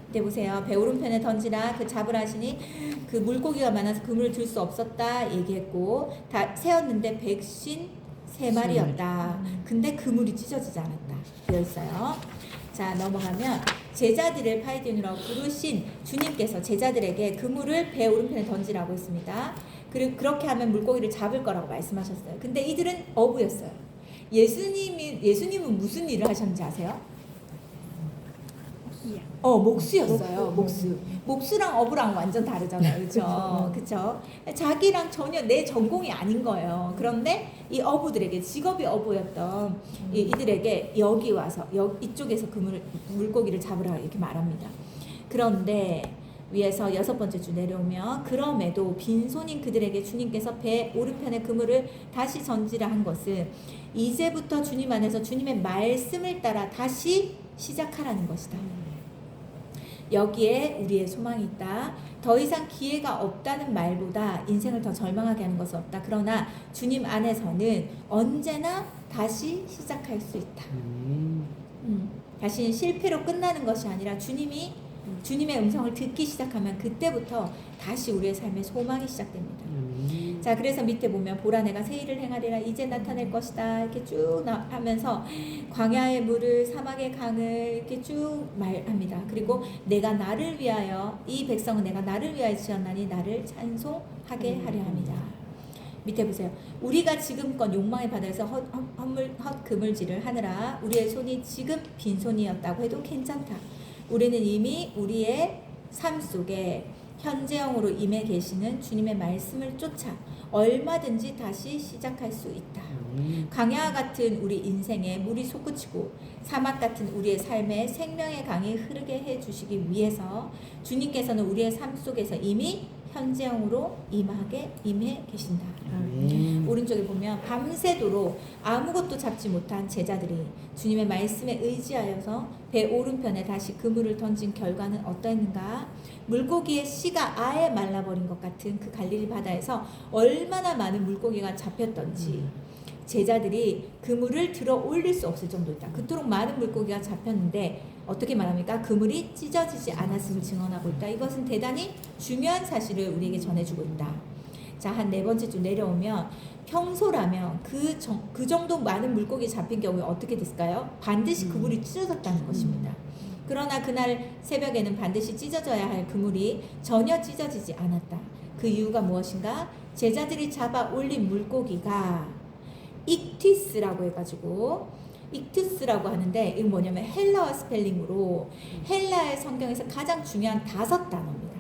밑에 보세요. 배 오른편에 던지라 그 잡으라 하시니 그 물고기가 많아서 그물을 들 수 없었다 얘기했고 다 세었는데 153마리였다. 근데 그물이 찢어지지 않았다. 되어 있어요. 자, 넘어가면 제자들을 파이디온이라고 부르신 주님께서 제자들에게 그물을 배 오른편에 던지라고 했습니다. 그리고 그렇게 하면 물고기를 잡을 거라고 말씀하셨어요. 근데 이들은 어부였어요. 예수님은 무슨 일을 하셨는지 아세요? 목수였어요. 목수랑 어부랑 완전 다르잖아요. 그렇죠? 그렇죠? 자기랑 전혀 내 전공이 아닌 거예요. 그런데 이 어부들에게 직업이 어부였던 이들에게 여기 와서 이쪽에서 물고기를 잡으라 이렇게 말합니다. 그런데 위에서 6번째 줄 내려오면 그럼에도 빈손인 그들에게 주님께서 배 오른편의 그물을 다시 던지라 한 것은 이제부터 주님 안에서 주님의 말씀을 따라 다시 시작하라는 것이다. 여기에 우리의 소망이 있다. 더 이상 기회가 없다는 말보다 인생을 더 절망하게 하는 것은 없다. 그러나 주님 안에서는 언제나 다시 시작할 수 있다. 다시 실패로 끝나는 것이 아니라 주님의 음성을 듣기 시작하면 그때부터 다시 우리의 삶의 소망이 시작됩니다. 자, 그래서 밑에 보면 보라 내가 새 일을 행하리라 이제 나타낼 것이다 이렇게 쭉 하면서 광야의 물을 사막의 강을 이렇게 쭉 말합니다. 그리고 내가 나를 위하여 이 백성은 내가 나를 위하여 지었나니 나를 찬송하게 하려 합니다. 밑에 보세요. 우리가 지금껏 욕망의 바다에서 헛그물질을 하느라 우리의 손이 지금 빈손이었다고 해도 괜찮다. 우리는 이미 우리의 삶 속에 현재형으로 임해 계시는 주님의 말씀을 쫓아 얼마든지 다시 시작할 수 있다. 강야 같은 우리 인생에 물이 솟구치고 사막 같은 우리의 삶에 생명의 강이 흐르게 해주시기 위해서 주님께서는 우리의 삶 속에서 이미 현재형으로 임해 계신다. 오른쪽에 보면 밤새도록 아무것도 잡지 못한 제자들이 주님의 말씀에 의지하여서 배 오른편에 다시 그물을 던진 결과는 어떠했는가? 물고기의 씨가 아예 말라버린 것 같은 그 갈릴리 바다에서 얼마나 많은 물고기가 잡혔던지 제자들이 그물을 들어 올릴 수 없을 정도였다. 그토록 많은 물고기가 잡혔는데 어떻게 말합니까? 그물이 찢어지지 않았음을 증언하고 있다. 이것은 대단히 중요한 사실을 우리에게 전해주고 있다. 자, 한 4번째 줄 내려오면 평소라면 그 정도 많은 물고기 잡힌 경우에 어떻게 됐을까요? 반드시 그물이 찢어졌다는 것입니다. 그러나 그날 새벽에는 반드시 찢어져야 할 그물이 전혀 찢어지지 않았다. 그 이유가 무엇인가? 제자들이 잡아 올린 물고기가 익티스라고 해가지고 익투스라고 하는데 이건 뭐냐면 헬라어 스펠링으로 헬라의 성경에서 가장 중요한 5단어입니다.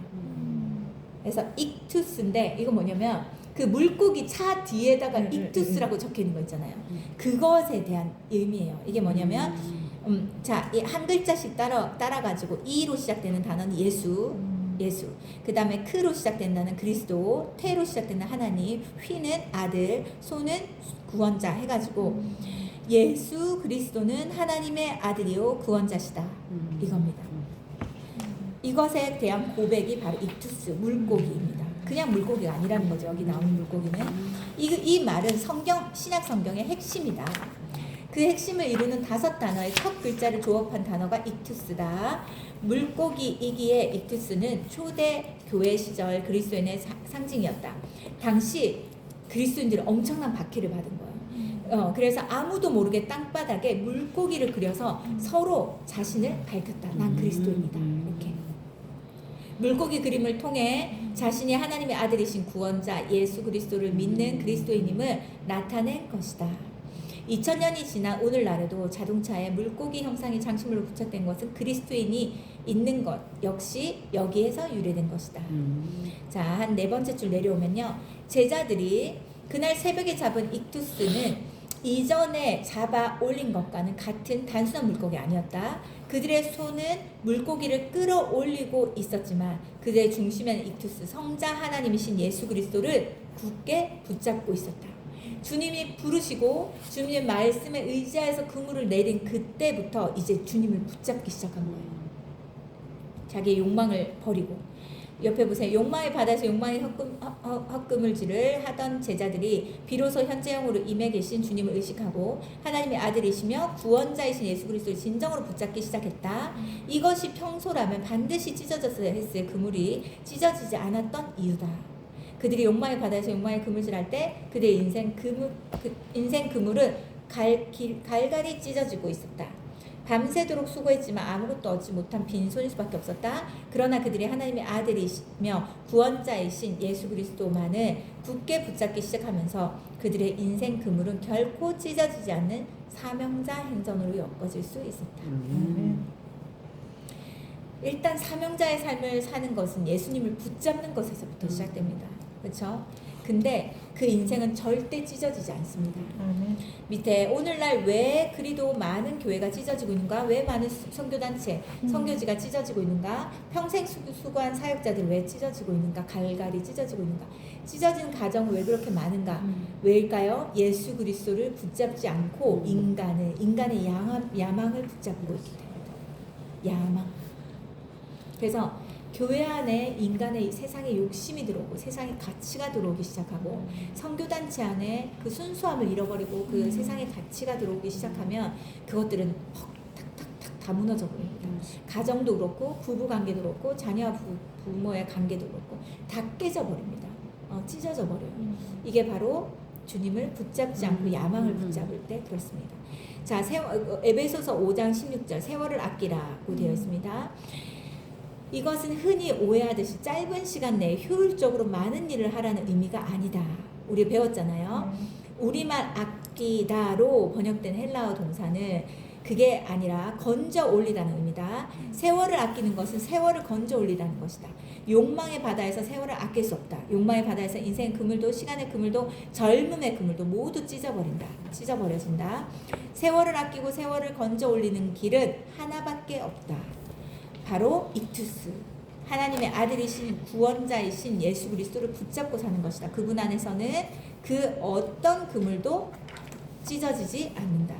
그래서 익투스인데 이거 뭐냐면 그 물고기 차 뒤에다가 익투스라고 적혀 있는 거 있잖아요. 그것에 대한 의미예요. 이게 뭐냐면 자, 이 한 글자씩 따라가지고 E로 시작되는 단어는 예수. 그 다음에 크로 시작되는 단어는 그리스도, 테로 시작되는 하나님, 휘는 아들, 소는 구원자 해가지고 예수 그리스도는 하나님의 아들이요 구원자시다. 이겁니다. 이것에 대한 고백이 바로 익투스, 물고기입니다. 그냥 물고기가 아니라는 거죠. 여기 나오는 물고기는. 이 말은 신약 성경의 핵심이다. 그 핵심을 이루는 5단어의 첫 글자를 조합한 단어가 익투스다. 물고기이기에 익투스는 초대 교회 시절 그리스도인의 상징이었다. 당시 그리스도인들은 엄청난 박해를 받은 거예요. 그래서 아무도 모르게 땅바닥에 물고기를 그려서 서로 자신을 밝혔다. 난 그리스도인이다. 이렇게. 물고기 그림을 통해 자신이 하나님의 아들이신 구원자 예수 그리스도를 믿는 그리스도인임을 나타낸 것이다. 2000년이 지난 오늘날에도 자동차에 물고기 형상이 장식물로 부착된 것은 그리스도인이 있는 것 역시 여기에서 유래된 것이다. 자, 한 4번째 줄 내려오면요. 제자들이 그날 새벽에 잡은 익투스는 이전에 잡아 올린 것과는 같은 단순한 물고기 아니었다. 그들의 손은 물고기를 끌어올리고 있었지만 그들의 중심에는 익투스 성자 하나님이신 예수 그리스도를 굳게 붙잡고 있었다. 주님이 부르시고 주님의 말씀에 의지하여서 그물을 내린 그때부터 이제 주님을 붙잡기 시작한 거예요. 자기의 욕망을 버리고. 옆에 보세요. 욕망의 바다에서 욕망의 헛금을질을 하던 제자들이 비로소 현재형으로 임해 계신 주님을 의식하고 하나님의 아들이시며 구원자이신 예수 그리스도를 진정으로 붙잡기 시작했다. 이것이 평소라면 반드시 찢어졌어야 했을 그물이 찢어지지 않았던 이유다. 그들이 욕망의 바다에서 욕망의 그물질할 때 그들의 인생 그물은 갈갈이 찢어지고 있었다. 밤새도록 수고했지만 아무것도 얻지 못한 빈손일 수밖에 없었다. 그러나 그들이 하나님의 아들이시며 구원자이신 예수 그리스도만을 굳게 붙잡기 시작하면서 그들의 인생 그물은 결코 찢어지지 않는 사명자 행전으로 엮어질 수 있었다. 일단 사명자의 삶을 사는 것은 예수님을 붙잡는 것에서부터 시작됩니다. 그렇죠? 근데 그 인생은 절대 찢어지지 않습니다. 밑에 오늘날 왜 그리도 많은 교회가 찢어지고 있는가? 왜 많은 선교단체, 선교지가 찢어지고 있는가? 평생 수고한 사역자들 왜 찢어지고 있는가? 갈갈이 찢어지고 있는가? 찢어지는 가정은 왜 그렇게 많은가? 왜일까요? 예수 그리스도를 붙잡지 않고 인간의 야망을 붙잡고 있기 때문이다. 야망. 그래서 교회 안에 인간의 세상의 욕심이 들어오고 세상의 가치가 들어오기 시작하고 선교단체 안에 그 순수함을 잃어버리고 그 세상의 가치가 들어오기 시작하면 그것들은 탁탁탁탁 다 무너져 버립니다. 가정도 그렇고 부부관계도 그렇고 자녀와 부모의 관계도 그렇고 다 깨져버립니다. 찢어져 버려요. 이게 바로 주님을 붙잡지 않고 야망을 붙잡을 때 그렇습니다. 자, 에베소서 5장 16절 세월을 아끼라고 되어 있습니다. 이것은 흔히 오해하듯이 짧은 시간 내에 효율적으로 많은 일을 하라는 의미가 아니다. 우리 배웠잖아요. 우리말 아끼다로 번역된 헬라어 동사는 그게 아니라 건져 올리다는 의미다. 세월을 아끼는 것은 세월을 건져 올리다는 것이다. 욕망의 바다에서 세월을 아낄 수 없다. 욕망의 바다에서 인생의 그물도 시간의 그물도 젊음의 그물도 모두 찢어버려진다. 세월을 아끼고 세월을 건져 올리는 길은 하나밖에 없다. 바로 익투스, 하나님의 아들이신 구원자이신 예수 그리스도를 붙잡고 사는 것이다. 그분 안에서는 그 어떤 그물도 찢어지지 않는다.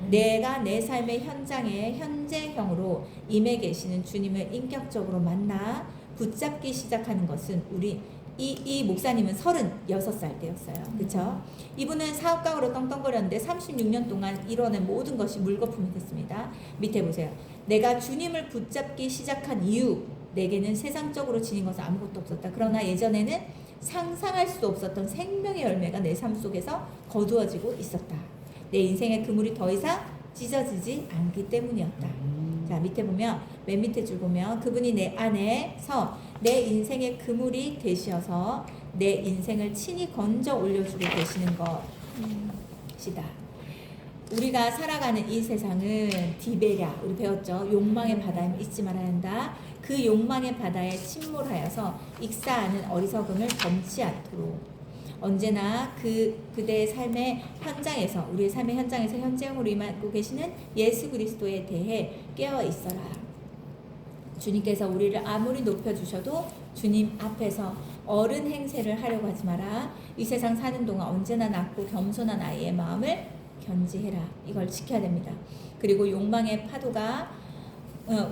내가 내 삶의 현장에 현재형으로 임해 계시는 주님을 인격적으로 만나 붙잡기 시작하는 것은 이 목사님은 36살 때였어요. 그렇죠? 이분은 사업가로 떵떵거렸는데 36년 동안 이뤄낸 모든 것이 물거품이 됐습니다. 밑에 보세요. 내가 주님을 붙잡기 시작한 이후 내게는 세상적으로 지닌 것은 아무것도 없었다. 그러나 예전에는 상상할 수 없었던 생명의 열매가 내 삶 속에서 거두어지고 있었다. 내 인생의 그물이 더 이상 찢어지지 않기 때문이었다. 자, 밑에 보면 맨 밑에 줄 보면 그분이 내 안에서 내 인생의 그물이 되시어서 내 인생을 친히 건져 올려주고 계시는 것. 시다. 우리가 살아가는 이 세상은 디베랴, 우리 배웠죠? 욕망의 바다에 잊지 말아야 한다. 그 욕망의 바다에 침몰하여서 익사하는 어리석음을 범치 않도록 언제나 그대의 삶의 현장에서, 우리의 삶의 현장에서 현재형으로 임하고 계시는 예수 그리스도에 대해 깨어 있어라. 주님께서 우리를 아무리 높여주셔도 주님 앞에서 어른 행세를 하려고 하지 마라. 이 세상 사는 동안 언제나 낮고 겸손한 아이의 마음을 견지해라. 이걸 지켜야 됩니다. 그리고 욕망의 파도가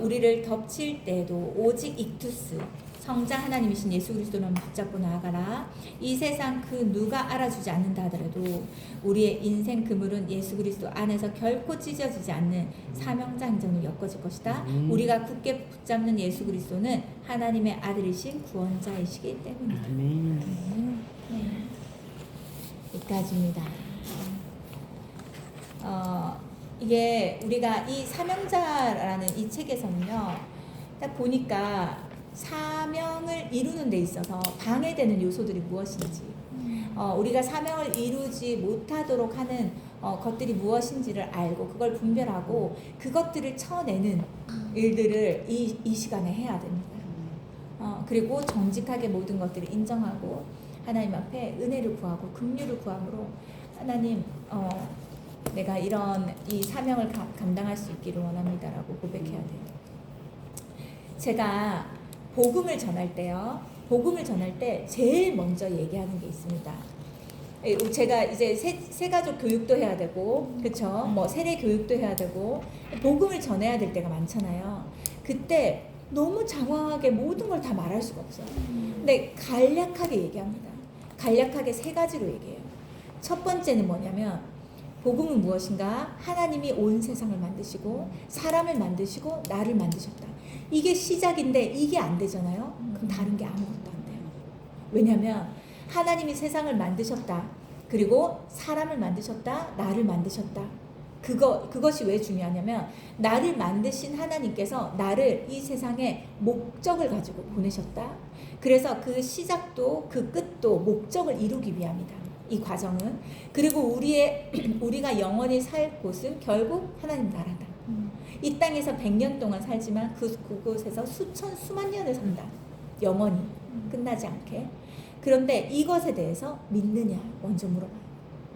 우리를 덮칠 때에도 오직 익투스, 성자 하나님이신 예수 그리스도만 붙잡고 나아가라. 이 세상 그 누가 알아주지 않는다 하더라도 우리의 인생 그물은 예수 그리스도 안에서 결코 찢어지지 않는 사명자 행정을 엮어질 것이다. 우리가 굳게 붙잡는 예수 그리스도는 하나님의 아들이신 구원자이시기 때문이다. 네. 여기까지입니다. 이게 우리가 이 사명자라는 이 책에서는요, 딱 보니까 사명을 이루는 데 있어서 방해되는 요소들이 무엇인지, 우리가 사명을 이루지 못하도록 하는 것들이 무엇인지를 알고 그걸 분별하고 그것들을 쳐내는 일들을 이 시간에 해야 됩니다. 그리고 정직하게 모든 것들을 인정하고 하나님 앞에 은혜를 구하고 긍휼을 구함으로 하나님 내가 이런 이 사명을 감당할 수 있기를 원합니다라고 고백해야 돼요. 제가 복음을 전할 때 제일 먼저 얘기하는 게 있습니다. 제가 이제 세가족 교육도 해야 되고, 그렇죠? 뭐 세례 교육도 해야 되고, 복음을 전해야 될 때가 많잖아요. 그때 너무 장황하게 모든 걸 다 말할 수가 없어요. 근데 간략하게 얘기합니다. 간략하게 세 가지로 얘기해요. 첫 번째는 뭐냐면 복음은 무엇인가? 하나님이 온 세상을 만드시고 사람을 만드시고 나를 만드셨다. 이게 시작인데 이게 안 되잖아요. 그럼 다른 게 아무것도 안 돼요. 왜냐하면 하나님이 세상을 만드셨다. 그리고 사람을 만드셨다. 나를 만드셨다. 그것이 왜 중요하냐면 나를 만드신 하나님께서 나를 이 세상에 목적을 가지고 보내셨다. 그래서 그 시작도 그 끝도 목적을 이루기 위함이다. 이 과정은. 그리고 우리가 영원히 살 곳은 결국 하나님 나라다. 이 땅에서 100년 동안 살지만 그곳에서 수만 년을 산다. 영원히 끝나지 않게. 그런데 이것에 대해서 믿느냐 먼저 물어봐요.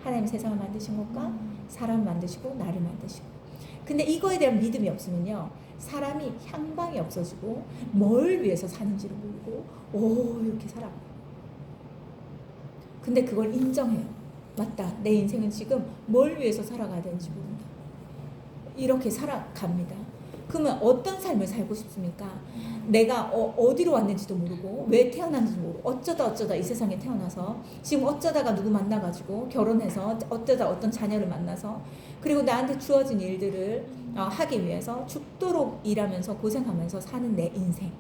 하나님 세상을 만드신 것과 사람을 만드시고 나를 만드시고. 근데 이거에 대한 믿음이 없으면요, 사람이 향방이 없어지고 뭘 위해서 사는지를 모르고 이렇게 살아가요. 근데 그걸 인정해요. 맞다. 내 인생은 지금 뭘 위해서 살아가야 되는지 모른다. 이렇게 살아갑니다. 그러면 어떤 삶을 살고 싶습니까? 내가 어디로 왔는지도 모르고 왜 태어났는지도 모르고 어쩌다 이 세상에 태어나서 지금 어쩌다가 누구 만나가지고 결혼해서 어쩌다 어떤 자녀를 만나서 그리고 나한테 주어진 일들을 하기 위해서 죽도록 일하면서 고생하면서 사는 내 인생.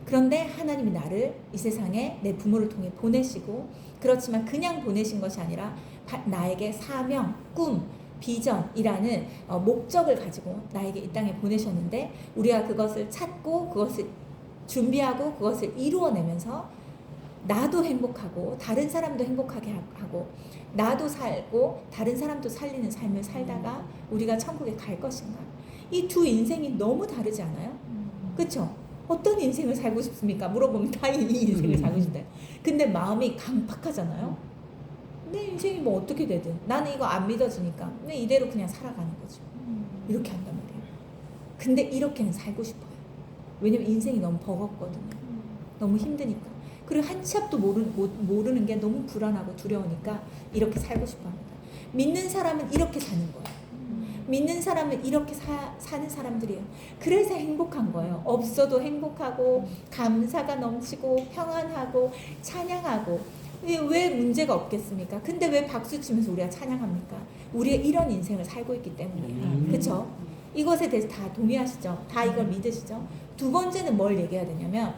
그런데 하나님이 나를 이 세상에 내 부모를 통해 보내시고, 그렇지만 그냥 보내신 것이 아니라 나에게 사명, 꿈, 비전이라는 목적을 가지고 나에게 이 땅에 보내셨는데, 우리가 그것을 찾고 그것을 준비하고 그것을 이루어내면서 나도 행복하고 다른 사람도 행복하게 하고 나도 살고 다른 사람도 살리는 삶을 살다가 우리가 천국에 갈 것인가. 이 두 인생이 너무 다르지 않아요? 그렇죠? 어떤 인생을 살고 싶습니까? 물어보면 다 이 인생을 살고 싶대요. 근데 마음이 강팍하잖아요. 내 인생이 뭐 어떻게 되든 나는 이거 안 믿어지니까 그냥 이대로 그냥 살아가는 거죠. 이렇게 한단 말이에요. 근데 이렇게는 살고 싶어요. 왜냐면 인생이 너무 버겁거든요. 너무 힘드니까. 그리고 한 치 앞도 모르는 게 너무 불안하고 두려우니까 이렇게 살고 싶어 합니다. 믿는 사람은 이렇게 사는 거예요. 믿는 사람은 이렇게 사는 사람들이에요. 그래서 행복한 거예요. 없어도 행복하고 감사가 넘치고 평안하고 찬양하고. 왜 문제가 없겠습니까? 근데 왜 박수 치면서 우리가 찬양합니까? 우리가 이런 인생을 살고 있기 때문이에요. 그렇죠? 이것에 대해서 다 동의하시죠? 다 이걸 믿으시죠? 두 번째는 뭘 얘기해야 되냐면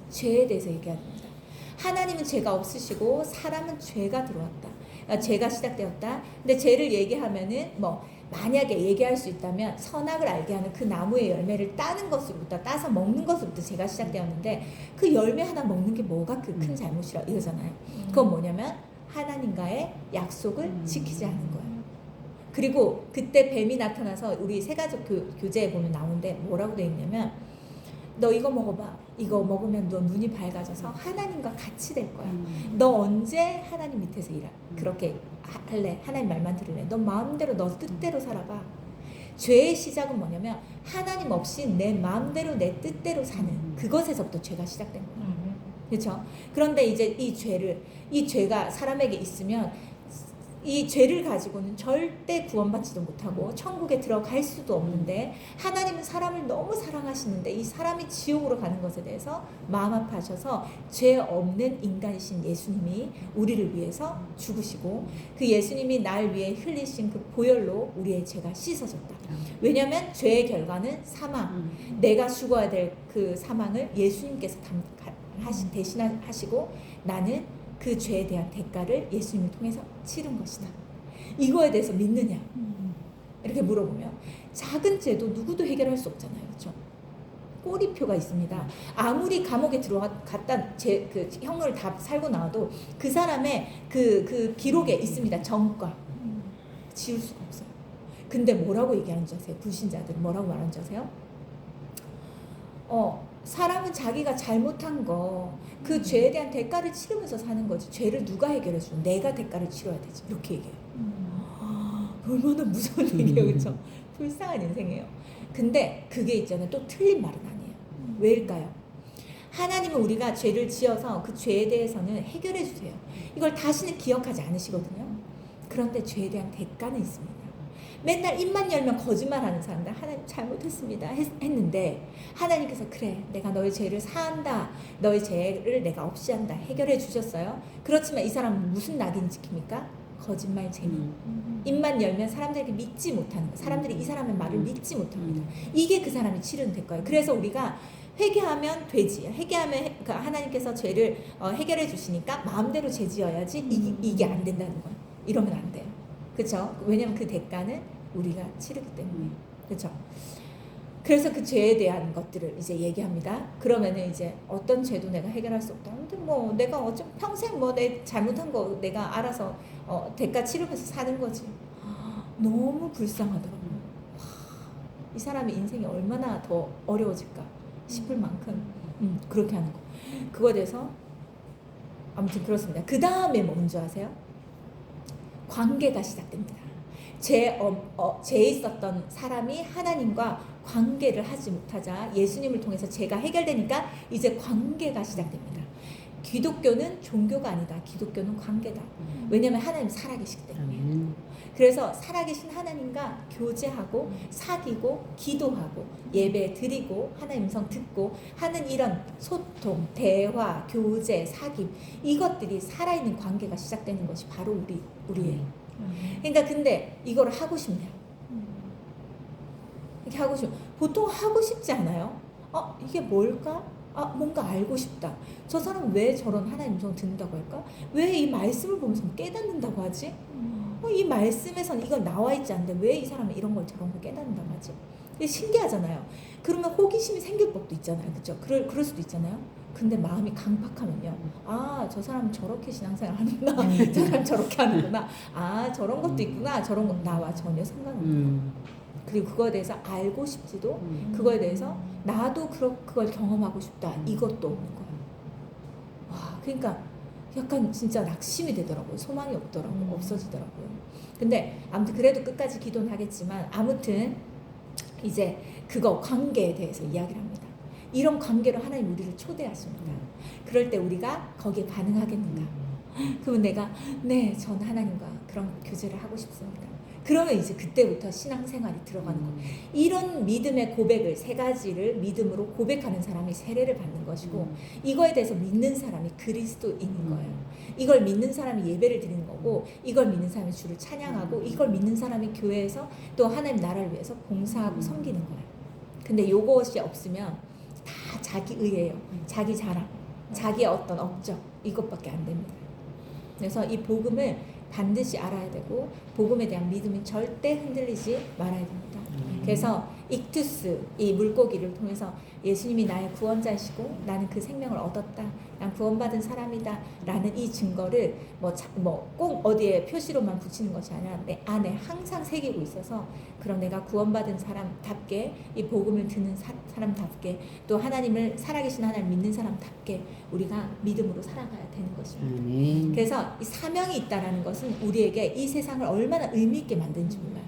죄에 대해서 얘기해야 됩니다. 하나님은 죄가 없으시고 사람은 죄가 들어왔다. 죄가 시작되었다. 근데 죄를 얘기하면은 만약에 얘기할 수 있다면 선악을 알게 하는 그 나무의 열매를 따는 것으로부터 따서 먹는 것으로부터 죄가 시작되었는데 그 열매 하나 먹는 게 뭐가 그 큰 잘못이라 이거잖아요. 그건 뭐냐면 하나님과의 약속을 지키지 않은 거예요. 그리고 그때 뱀이 나타나서 우리 세가족 교재에 보면 나오는데 뭐라고 되어 있냐면 너 이거 먹어봐. 이거 먹으면 너 눈이 밝아져서 하나님과 같이 될 거야. 너 언제 하나님 밑에서 그렇게 할래? 하나님 말만 들을래? 너 마음대로 너 뜻대로 살아봐. 죄의 시작은 뭐냐면 하나님 없이 내 마음대로 내 뜻대로 사는 그것에서부터 죄가 시작된 거예요. 그렇죠? 그런데 이제 이 죄가 사람에게 있으면 이 죄를 가지고는 절대 구원받지도 못하고 천국에 들어갈 수도 없는데 하나님은 사람을 너무 사랑하시는데 이 사람이 지옥으로 가는 것에 대해서 마음 아파하셔서 죄 없는 인간이신 예수님이 우리를 위해서 죽으시고 그 예수님이 날 위해 흘리신 그 보혈로 우리의 죄가 씻어졌다. 왜냐하면 죄의 결과는 사망. 내가 죽어야 될 그 사망을 예수님께서 대신하시고 나는 그 죄에 대한 대가를 예수님을 통해서 치른 것이다. 이거에 대해서 믿느냐? 이렇게 물어보면 작은 죄도 누구도 해결할 수 없잖아요. 그렇죠? 꼬리표가 있습니다. 아무리 감옥에 들어갔다 그 형을 다 살고 나와도 그 사람의 그 기록에 있습니다. 전과. 지울 수가 없어요. 근데 뭐라고 얘기하는지 아세요? 불신자들은 뭐라고 말하는지 아세요? 사람은 자기가 잘못한 그 죄에 대한 대가를 치르면서 사는 거지. 죄를 누가 해결해 주는? 내가 대가를 치러야 되지. 이렇게 얘기해요. 얼마나 무서운 얘기예요. 그렇죠? 불쌍한 인생이에요. 근데 그게 있잖아요. 또 틀린 말은 아니에요. 왜일까요? 하나님은 우리가 죄를 지어서 그 죄에 대해서는 해결해 주세요. 이걸 다시는 기억하지 않으시거든요. 그런데 죄에 대한 대가는 있습니다. 맨날 입만 열면 거짓말하는 사람들 하나님 잘못했습니다 했는데 하나님께서 그래 내가 너의 죄를 사한다. 너의 죄를 내가 없이 한다. 해결해 주셨어요. 그렇지만 이 사람은 무슨 낙인 지킵니까? 거짓말 재미. 입만 열면 사람들에게 믿지 못하는 거. 사람들이 이 사람의 말을 믿지 못합니다. 이게 그 사람이 치르는 대가예요. 그래서 우리가 회개하면 되지. 회개하면 하나님께서 죄를 해결해 주시니까 마음대로 죄 지어야지. 이게 안 된다는 거예요. 이러면 안 돼요. 그렇죠? 왜냐면 그 대가는 우리가 치르기 때문에. 그렇죠? 그래서 그 죄에 대한 것들을 이제 얘기합니다. 그러면은 이제 어떤 죄도 내가 해결할 수 없다. 근데 뭐 내가 어쩜 평생 뭐 내 잘못한 거 내가 알아서 대가 치르면서 사는 거지. 너무 불쌍하더라고요. 이 사람의 인생이 얼마나 더 어려워질까 싶을 만큼 그렇게 하는 거. 그거에 대해서 아무튼 그렇습니다. 그 다음에 뭔지 아세요? 관계가 시작됩니다. 죄에 있었던 사람이 하나님과 관계를 하지 못하자 예수님을 통해서 죄가 해결되니까 이제 관계가 시작됩니다. 기독교는 종교가 아니다. 기독교는 관계다. 왜냐하면 하나님 살아계시기 때문에. 그래서 살아계신 하나님과 교제하고 사귀고 기도하고 예배 드리고 하나님 음성 듣고 하는 이런 소통, 대화, 교제, 사귐 이것들이 살아있는 관계가 시작되는 것이 바로 우리예요. 그러니까 근데 이걸 하고 싶냐? 이렇게 하고 싶. 보통 하고 싶지 않아요? 이게 뭘까? 뭔가 알고 싶다. 저 사람은 왜 저런 하나님 음성 듣는다고 할까? 왜 이 말씀을 보면서 깨닫는다고 하지? 이 말씀에서는 이건 나와 있지 않는데 왜 이 사람은 이런 걸 저런 걸 깨닫는다고 하지? 이게 신기하잖아요. 그러면 호기심이 생길 법도 있잖아요. 그렇죠? 그럴 수도 있잖아요. 근데 마음이 강팍하면요. 저 사람은 저렇게 신앙생활 하는구나. 저 사람 저렇게 하는구나. 저런 것도 있구나. 저런 거 나와 전혀 상관없어요. 그리고 그거에 대해서 알고 싶지도 그거에 대해서 나도 그걸 경험하고 싶다. 이것도 없는 거예요. 그러니까 약간 진짜 낙심이 되더라고요. 소망이 없더라고요. 없어지더라고요. 근데 아무튼 그래도 끝까지 기도는 하겠지만 아무튼 이제 그거 관계에 대해서 이야기를 합니다. 이런 관계로 하나님 우리를 초대하십니다. 그럴 때 우리가 거기에 반응하겠는가? 그러면 내가 전 하나님과 그런 교제를 하고 싶습니다. 그러면 이제 그때부터 신앙생활이 들어가는 거예요. 이런 믿음의 고백을 세 가지를 믿음으로 고백하는 사람이 세례를 받는 것이고 이거에 대해서 믿는 사람이 그리스도인인 거예요. 이걸 믿는 사람이 예배를 드리는 거고 이걸 믿는 사람이 주를 찬양하고 이걸 믿는 사람이 교회에서 또 하나님 나라를 위해서 봉사하고 섬기는 거예요. 근데 요것이 없으면 다 자기 의예요. 자기 자랑, 자기의 어떤 업적 이것밖에 안 됩니다. 그래서 이 복음을 반드시 알아야 되고 복음에 대한 믿음이 절대 흔들리지 말아야 됩니다. 그래서 익투스 이 물고기를 통해서 예수님이 나의 구원자시고 나는 그 생명을 얻었다. 난 구원받은 사람이다. 라는 이 증거를 꼭 어디에 표시로만 붙이는 것이 아니라 내 안에 항상 새기고 있어서 그럼 내가 구원받은 사람답게 이 복음을 듣는 사람답게 또 하나님을 살아계신 하나님을 믿는 사람답게 우리가 믿음으로 살아가야 되는 것입니다. 그래서 이 사명이 있다는 것은 우리에게 이 세상을 얼마나 의미 있게 만드는지 몰라요.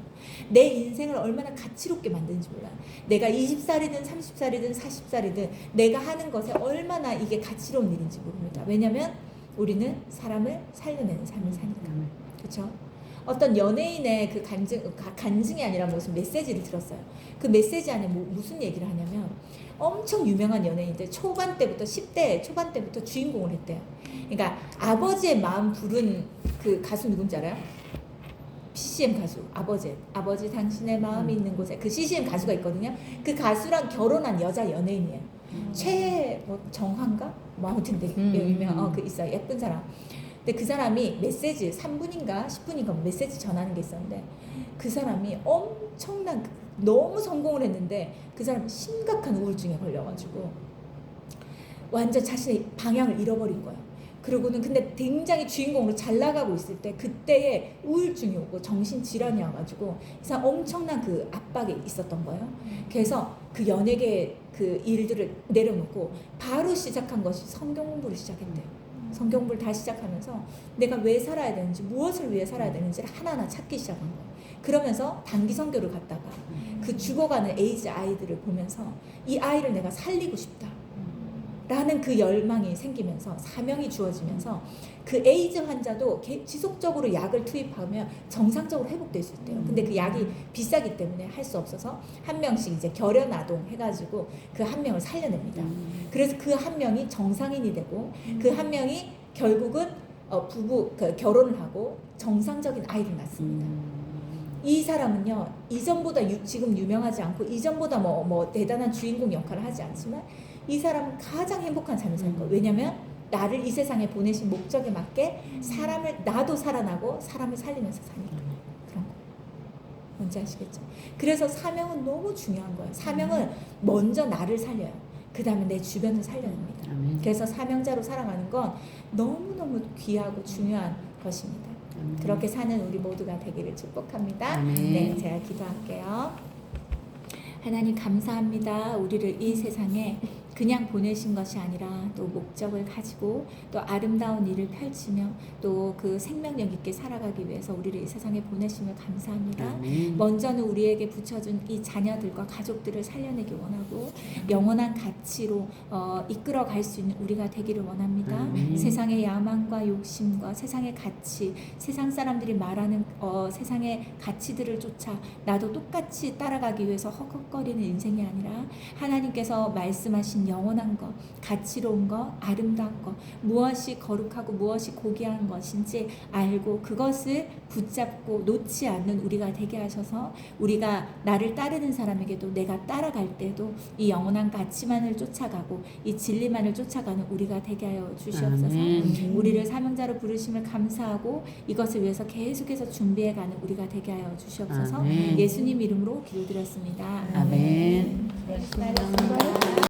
내 인생을 얼마나 가치롭게 만드는지 몰라요. 내가 20살이든 30살이든 40살이든 내가 하는 것에 얼마나 이게 가치로운 일인지 모릅니다. 왜냐하면 우리는 사람을 살려내는 삶을 사니까. 그렇죠? 어떤 연예인의 그 간증이 아니라 무슨 메시지를 들었어요. 그 메시지 안에 무슨 얘기를 하냐면 엄청 유명한 연예인들 초반 때부터 10대 초반 때부터 주인공을 했대요. 그러니까 아버지의 마음 부른 그 가수 누군지 알아요? CCM 가수 아버지 당신의 마음이 있는 곳에 그 CCM 가수가 있거든요. 그 가수랑 결혼한 여자 연예인이에요. 정한가? 아무튼 되게 유명한 그 있어요. 예쁜 사람. 근데 그 사람이 메시지 3분인가 10분인가 메시지 전하는 게 있었는데 그 사람이 엄청난 너무 성공을 했는데 그 사람이 심각한 우울증에 걸려가지고 완전 자신의 방향을 잃어버린 거예요. 그러고는 근데 굉장히 주인공으로 잘 나가고 있을 때 그때에 우울증이 오고 정신질환이 와가지고 이 사람 엄청난 그 압박이 있었던 거예요. 그래서 그 연예계 그 일들을 내려놓고 바로 시작한 것이 성경 공부를 시작했대요. 성경 공부를 다시 시작하면서 내가 왜 살아야 되는지 무엇을 위해 살아야 되는지를 하나하나 찾기 시작한 거예요. 그러면서 단기 선교를 갔다가 그 죽어가는 에이즈 아이들을 보면서 이 아이를 내가 살리고 싶다 라는 그 열망이 생기면서 사명이 주어지면서 그 에이즈 환자도 지속적으로 약을 투입하면 정상적으로 회복될 수 있대요. 근데 그 약이 비싸기 때문에 할 수 없어서 한 명씩 이제 결연 아동 해가지고 그 한 명을 살려냅니다. 그래서 그 한 명이 정상인이 되고 그 한 명이 결국은 결혼을 하고 정상적인 아이를 낳습니다. 이 사람은요 이전보다 지금 유명하지 않고 이전보다 뭐 대단한 주인공 역할을 하지 않지만 이 사람은 가장 행복한 삶을 살 거예요. 왜냐하면 나를 이 세상에 보내신 목적에 맞게 나도 살아나고 사람을 살리면서 사니까 그런 거. 뭔지 아시겠죠? 그래서 사명은 너무 중요한 거예요. 사명은 먼저 나를 살려요. 그 다음에 내 주변을 살려냅니다. 그래서 사명자로 살아가는 건 너무너무 귀하고 중요한 것입니다. 그렇게 사는 우리 모두가 되기를 축복합니다. 네, 제가 기도할게요. 하나님 감사합니다. 우리를 이 세상에 그냥 보내신 것이 아니라 또 목적을 가지고 또 아름다운 일을 펼치며 또 그 생명력 있게 살아가기 위해서 우리를 이 세상에 보내심을 감사합니다. 먼저는 우리에게 붙여준 이 자녀들과 가족들을 살려내기 원하고 영원한 가치로 이끌어갈 수 있는 우리가 되기를 원합니다. 세상의 야망과 욕심과 세상의 가치, 세상 사람들이 말하는 세상의 가치들을 쫓아 나도 똑같이 따라가기 위해서 헉헉거리는 인생이 아니라 하나님께서 말씀하신 영원한 것, 가치로운 것, 아름다운 것, 무엇이 거룩하고 무엇이 고귀한 것인지 알고 그것을 붙잡고 놓지 않는 우리가 되게 하셔서 우리가 나를 따르는 사람에게도 내가 따라갈 때도 이 영원한 가치만을 쫓아가고 이 진리만을 쫓아가는 우리가 되게 하여 주시옵소서. 우리를 사명자로 부르심을 감사하고 이것을 위해서 계속해서 준비해가는 우리가 되게 하여 주시옵소서. 예수님 이름으로 기도드렸습니다. 아멘. 네, 수고하셨습니다.